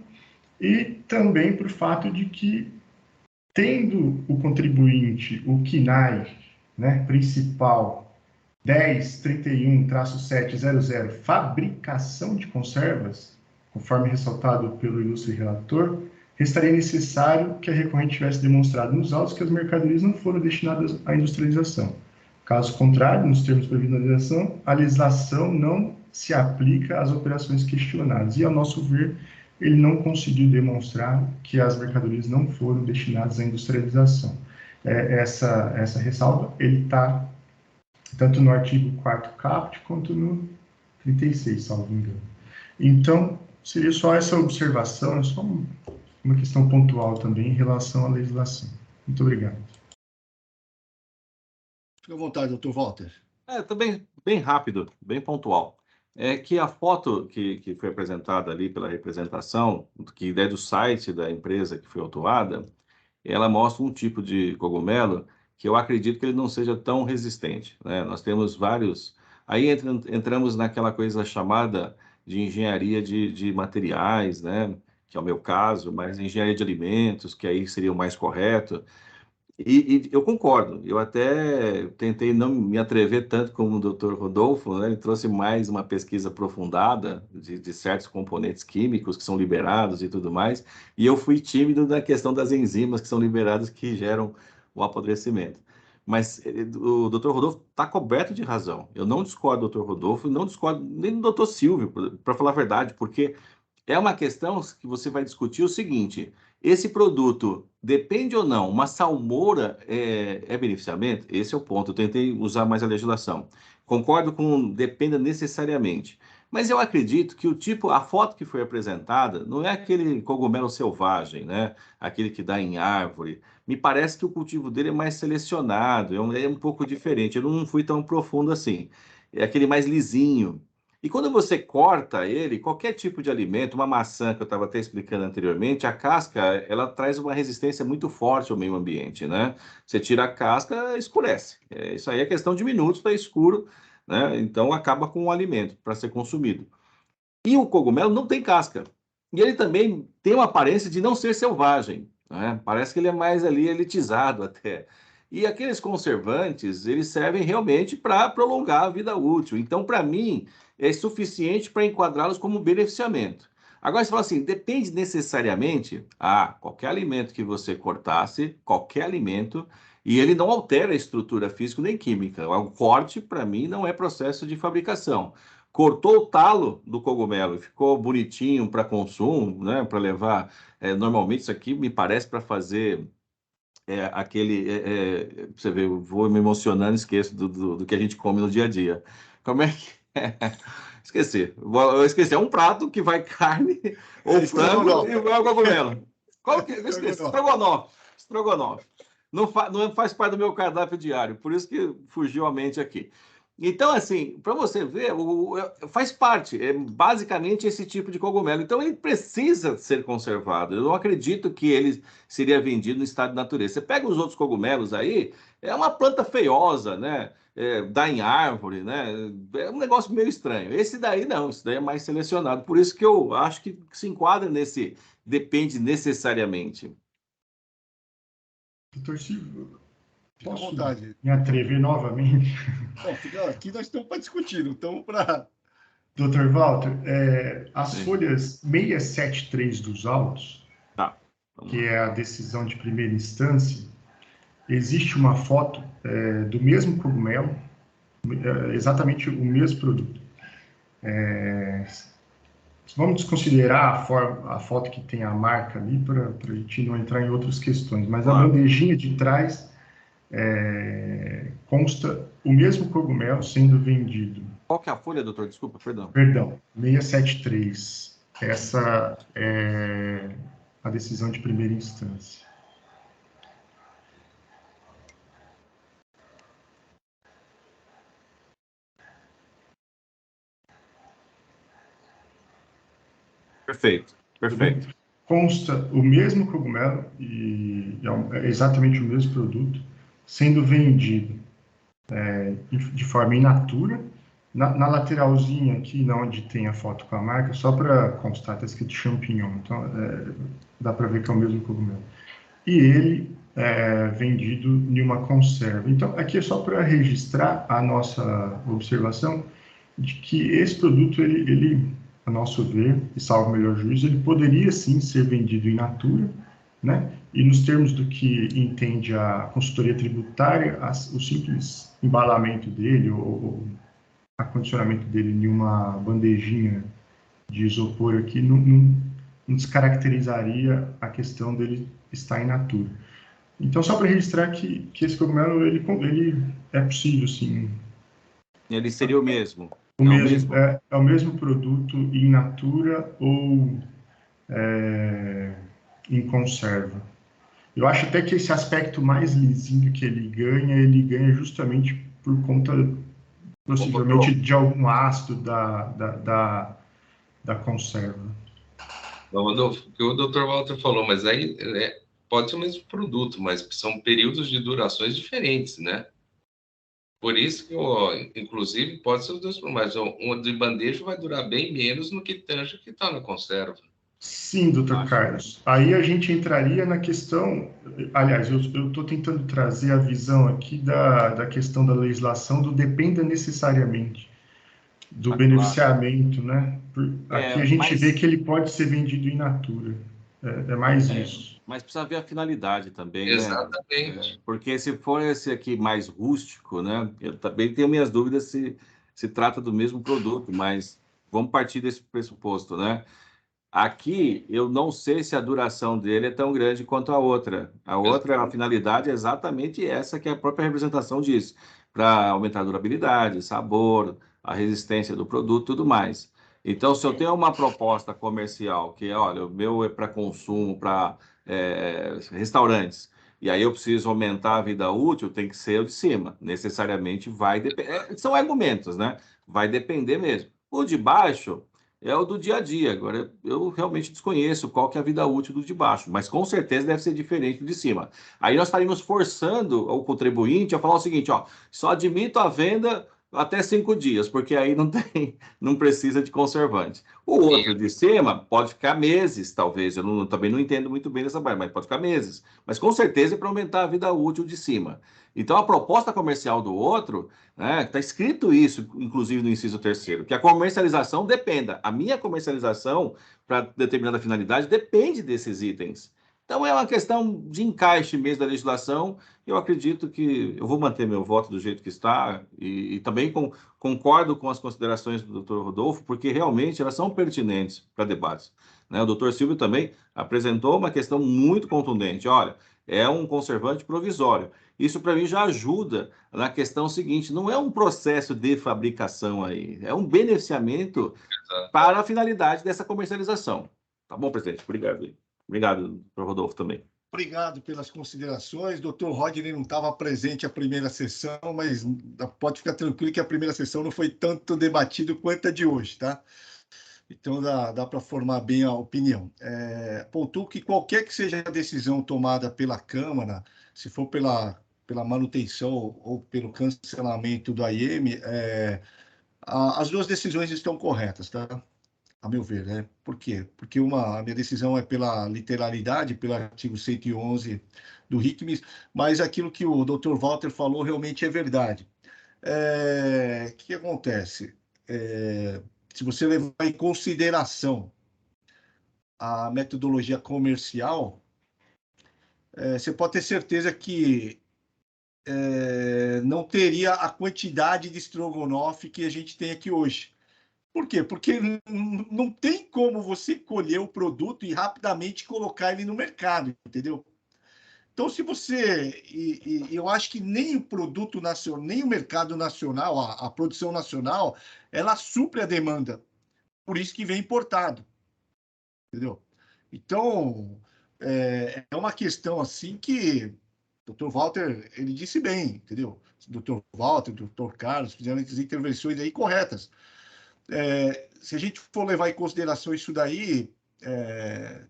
e também para o fato de que, tendo o contribuinte, o CNAE, né, principal 1031-700, fabricação de conservas, conforme ressaltado pelo ilustre relator, restaria necessário que a recorrente tivesse demonstrado nos autos que as mercadorias não foram destinadas à industrialização. Caso contrário, nos termos previstos na legislação, a legislação não se aplica às operações questionadas. E, ao nosso ver, ele não conseguiu demonstrar que as mercadorias não foram destinadas à industrialização. Essa ressalva, ele está tanto no artigo 4º caput quanto no 36, salvo engano. Então, Seria só essa observação, é só uma questão pontual também em relação à legislação. Muito obrigado. Fique à vontade, doutor Walter. Também bem rápido, bem pontual. É que a foto que foi apresentada ali pela representação, que é do site da empresa que foi autuada, ela mostra um tipo de cogumelo que eu acredito que ele não seja tão resistente, né? Nós temos vários... Aí entramos naquela coisa chamada de engenharia de materiais, né? Que é o meu caso, mas engenharia de alimentos, que aí seria o mais correto. E eu concordo, eu até tentei não me atrever tanto como o Dr. Rodolfo, né? Ele trouxe mais uma pesquisa aprofundada de certos componentes químicos que são liberados e tudo mais, e eu fui tímido na questão das enzimas que são liberadas que geram o apodrecimento. Mas o Dr. Rodolfo está coberto de razão. Eu não discordo do Dr. Rodolfo, não discordo nem do Dr. Silvio, para falar a verdade, porque é uma questão que você vai discutir o seguinte: esse produto depende ou não? Uma salmoura é beneficiamento? Esse é o ponto. Eu tentei usar mais a legislação. Concordo com dependa necessariamente. Mas eu acredito que a foto que foi apresentada não é aquele cogumelo selvagem, né? Aquele que dá em árvore. Me parece que o cultivo dele é mais selecionado, é um pouco diferente. Eu não fui tão profundo assim. É aquele mais lisinho. E quando você corta ele, qualquer tipo de alimento, uma maçã que eu estava até explicando anteriormente, a casca, ela traz uma resistência muito forte ao meio ambiente, né? Você tira a casca, escurece. Isso aí é questão de minutos, está escuro, né? Então acaba com o alimento para ser consumido. E o cogumelo não tem casca. E ele também tem uma aparência de não ser selvagem, né? Parece que ele é mais ali elitizado até. E aqueles conservantes, eles servem realmente para prolongar a vida útil. Então, para mim, é suficiente para enquadrá-los como beneficiamento. Agora, você fala assim, depende necessariamente... qualquer alimento que você cortasse, qualquer alimento, e ele não altera a estrutura física nem química. O corte, para mim, não é processo de fabricação. Cortou o talo do cogumelo e ficou bonitinho para consumo, né? Para levar. Normalmente, isso aqui me parece para fazer você vê, eu vou me emocionando e esqueço do que a gente come no dia a dia. Como é que é? Esqueci. Eu esqueci. É um prato que vai carne ou frango e vai o cogumelo. Qual que eu esqueci? Estrogonofe. Estrogonofe. Não faz parte do meu cardápio diário, por isso que fugiu a mente aqui. Então, assim, para você ver, faz parte, é basicamente esse tipo de cogumelo. Então, ele precisa ser conservado. Eu não acredito que ele seria vendido no estado de natureza. Você pega os outros cogumelos aí, é uma planta feiosa, né? Dá em árvore, né? É um negócio meio estranho. Esse daí não, esse daí é mais selecionado. Por isso que eu acho que se enquadra nesse depende necessariamente. Doutor Silvio, Fica à posso vontade. me atrever novamente? Bom, aqui nós estamos para discutir, não estamos para... Doutor Walter, as folhas 673 dos autos, que é a decisão de primeira instância, existe uma foto do mesmo cogumelo, exatamente o mesmo produto. Vamos desconsiderar a foto que tem a marca ali, para a gente não entrar em outras questões, mas a bandejinha de trás consta o mesmo cogumelo sendo vendido. Qual que é a folha, doutor? Desculpa, perdão. Perdão, 673. Essa é a decisão de primeira instância. Perfeito, perfeito. Consta o mesmo cogumelo e é exatamente o mesmo produto sendo vendido de forma in natura. Na lateralzinha aqui, onde tem a foto com a marca, só para constar, está escrito champignon, então dá para ver que é o mesmo cogumelo. E ele é vendido em uma conserva. Então, aqui é só para registrar a nossa observação de que esse produto, ele a nosso ver, e salvo o melhor juízo, ele poderia sim ser vendido in natura, né? E nos termos do que entende a consultoria tributária, o simples embalamento dele, ou acondicionamento dele em uma bandejinha de isopor aqui, não descaracterizaria a questão dele estar in natura. Então, só para registrar que esse cogumelo, ele é possível, sim. Ele seria o mesmo. É o mesmo produto in natura ou em conserva. Eu acho até que esse aspecto mais lisinho que ele ganha justamente por conta, possivelmente, de algum ácido da conserva. Rodolfo, o que o Dr. Walter falou, mas aí pode ser o mesmo produto, mas são períodos de durações diferentes, né? Por isso que, inclusive, pode ser os dois, mas um de bandeja vai durar bem menos no que tange que está na conserva. Sim, doutor Carlos. Aí a gente entraria na questão, aliás, eu estou tentando trazer a visão aqui da questão da legislação do dependa necessariamente, do beneficiamento, né? Aqui a gente vê que ele pode ser vendido in natura. É mais isso. Mas precisa ver a finalidade também, Exatamente. né? Porque se for esse aqui mais rústico, né? Eu também tenho minhas dúvidas se trata do mesmo produto, mas vamos partir desse pressuposto, né? Aqui, eu não sei se a duração dele é tão grande quanto a outra. A finalidade é exatamente essa que a própria representação diz, para aumentar a durabilidade, sabor, a resistência do produto, tudo mais. Então, se eu tenho uma proposta comercial, que olha, o meu é para consumo, para restaurantes, e aí eu preciso aumentar a vida útil, tem que ser o de cima. Necessariamente vai depender. São argumentos, né? Vai depender mesmo. O de baixo é o do dia a dia. Agora, eu realmente desconheço qual que é a vida útil do de baixo, mas com certeza deve ser diferente do de cima. Aí nós estaríamos forçando o contribuinte a falar o seguinte, ó, só admito a venda até 5 dias, porque aí não precisa de conservante. O outro de cima pode ficar meses, talvez. Também não entendo muito bem dessa parte, mas pode ficar meses. Mas com certeza é para aumentar a vida útil de cima. Então, a proposta comercial do outro, né, está escrito isso, inclusive no inciso 3º, que a comercialização dependa. A minha comercialização, para determinada finalidade, depende desses itens. Então, é uma questão de encaixe mesmo da legislação. Eu acredito que eu vou manter meu voto do jeito que está e também concordo com as considerações do Dr. Rodolfo, porque realmente elas são pertinentes para debates, né? O Dr. Silvio também apresentou uma questão muito contundente. Olha, é um conservante provisório. Isso, para mim, já ajuda na questão seguinte: não é um processo de fabricação aí, é um beneficiamento para a finalidade dessa comercialização. Tá bom, presidente? Obrigado. Obrigado, Dr. Rodolfo, também. Obrigado pelas considerações. Dr. Rodney não estava presente à primeira sessão, mas pode ficar tranquilo que a primeira sessão não foi tanto debatida quanto a de hoje, tá? Então, dá para formar bem a opinião. Pontuo que qualquer que seja a decisão tomada pela Câmara, se for pela manutenção ou pelo cancelamento do AIM, as duas decisões estão corretas, tá? A meu ver, né? Por quê? Porque a minha decisão é pela literalidade, pelo artigo 111 do RICMES, mas aquilo que o Dr. Walter falou realmente é verdade. O que acontece? Se você levar em consideração a metodologia comercial, você pode ter certeza que não teria a quantidade de estrogonofe que a gente tem aqui hoje. Por quê? Porque não tem como você colher o produto e rapidamente colocar ele no mercado, entendeu? Então, se você... eu acho que nem o produto nacional, nem o mercado nacional, a produção nacional, ela supre a demanda. Por isso que vem importado, entendeu? Então, é uma questão assim que o Dr. Walter, ele disse bem, entendeu? O Dr. Walter, o Dr. Carlos fizeram as intervenções aí corretas. Se a gente for levar em consideração isso daí,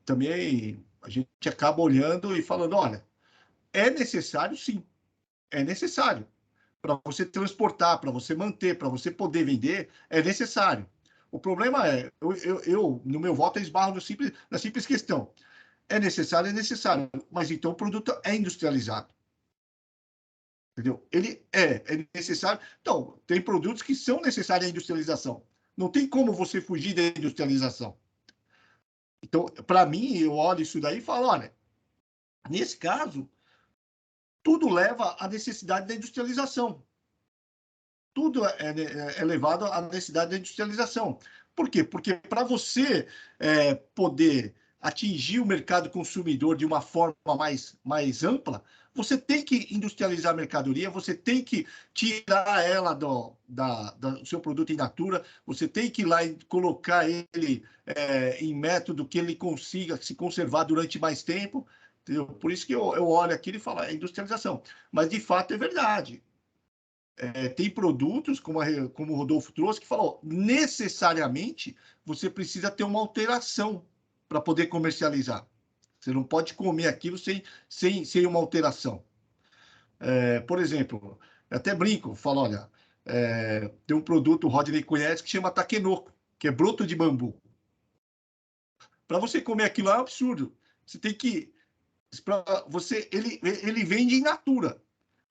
também a gente acaba olhando e falando, olha, é necessário sim, é necessário. Para você transportar, para você manter, para você poder vender, é necessário. O problema é, eu no meu voto, eu esbarro na simples questão. É necessário, mas então o produto é industrializado. Entendeu? Ele é necessário. Então, tem produtos que são necessários à industrialização. Não tem como você fugir da industrialização. Então, para mim, eu olho isso daí e falo, olha, nesse caso, tudo leva à necessidade da industrialização. Tudo é levado à necessidade da industrialização. Por quê? Porque para você poder atingir o mercado consumidor de uma forma mais ampla, você tem que industrializar a mercadoria, você tem que tirar ela do seu produto in natura, você tem que ir lá e colocar ele em método que ele consiga se conservar durante mais tempo. Entendeu? Por isso que eu olho aquilo e falo, é industrialização. Mas, de fato, é verdade. Tem produtos, como o Rodolfo trouxe, que falou, necessariamente você precisa ter uma alteração para poder comercializar. Você não pode comer aquilo sem uma alteração. Por exemplo, eu até brinco, falo, olha, tem um produto, o Rodney conhece, que chama takenoko, que é broto de bambu. Para você comer aquilo é um absurdo. Você tem que... Ele vende in natura.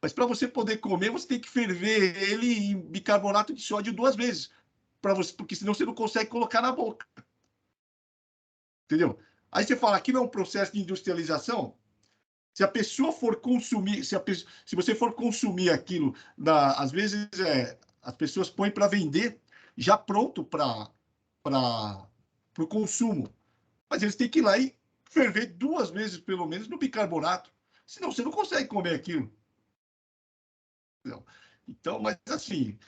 Mas para você poder comer, você tem que ferver ele em bicarbonato de sódio 2 vezes. Porque senão você não consegue colocar na boca. Entendeu? Aí você fala, aquilo é um processo de industrialização. Se a pessoa for consumir, se você for consumir aquilo, às vezes as pessoas põem para vender já pronto para o consumo. Mas eles têm que ir lá e ferver 2 vezes, pelo menos, no bicarbonato. Senão você não consegue comer aquilo. Então, mas assim,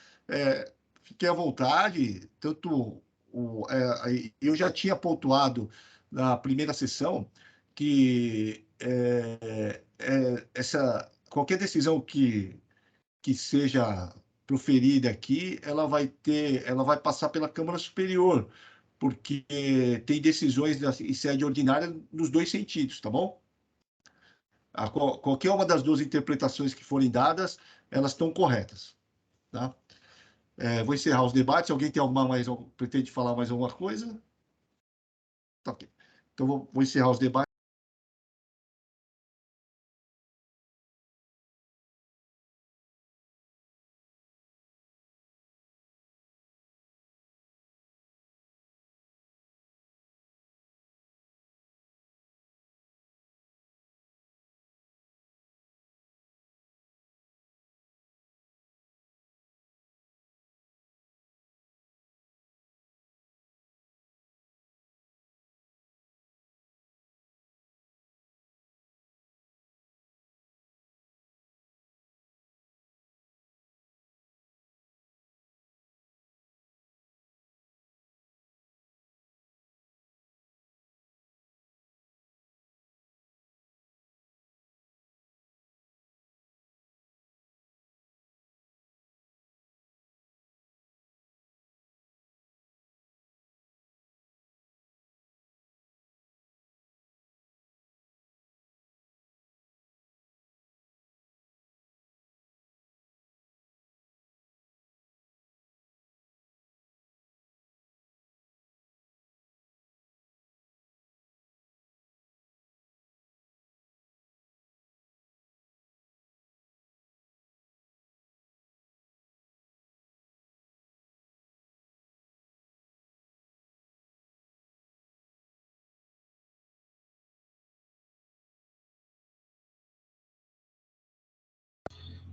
fiquem à vontade, tanto eu já tinha pontuado na primeira sessão que qualquer decisão que seja proferida aqui, ela vai passar pela Câmara Superior, porque tem decisões em sede ordinária nos 2 sentidos, tá bom? Qualquer uma das 2 interpretações que forem dadas, elas estão corretas, tá? Vou encerrar os debates. Alguém tem pretende falar mais alguma coisa? Tá, ok. Então, vou encerrar os debates.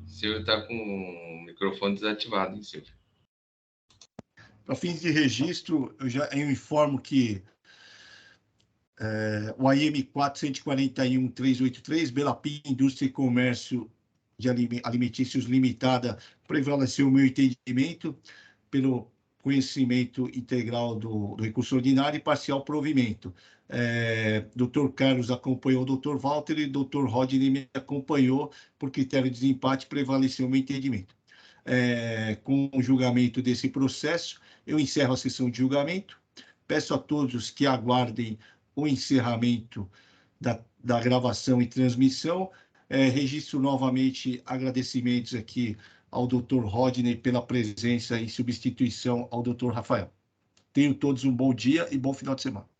Silvio está com o microfone desativado, hein, Silvio? Para fins de registro, eu informo que o AIM 441.383, Belapim Indústria e Comércio de Alimentícios Limitada, prevaleceu o meu entendimento pelo conhecimento integral do recurso ordinário e parcial provimento. Dr. Carlos acompanhou o Dr. Walter e o Dr. Rodney me acompanhou. Por critério de desempate, prevaleceu o meu entendimento. Com o julgamento desse processo, eu encerro a sessão de julgamento. Peço a todos que aguardem o encerramento da gravação e transmissão. Registro novamente agradecimentos aqui ao Dr. Rodney pela presença em substituição ao Dr. Rafael. Tenham todos um bom dia e bom final de semana.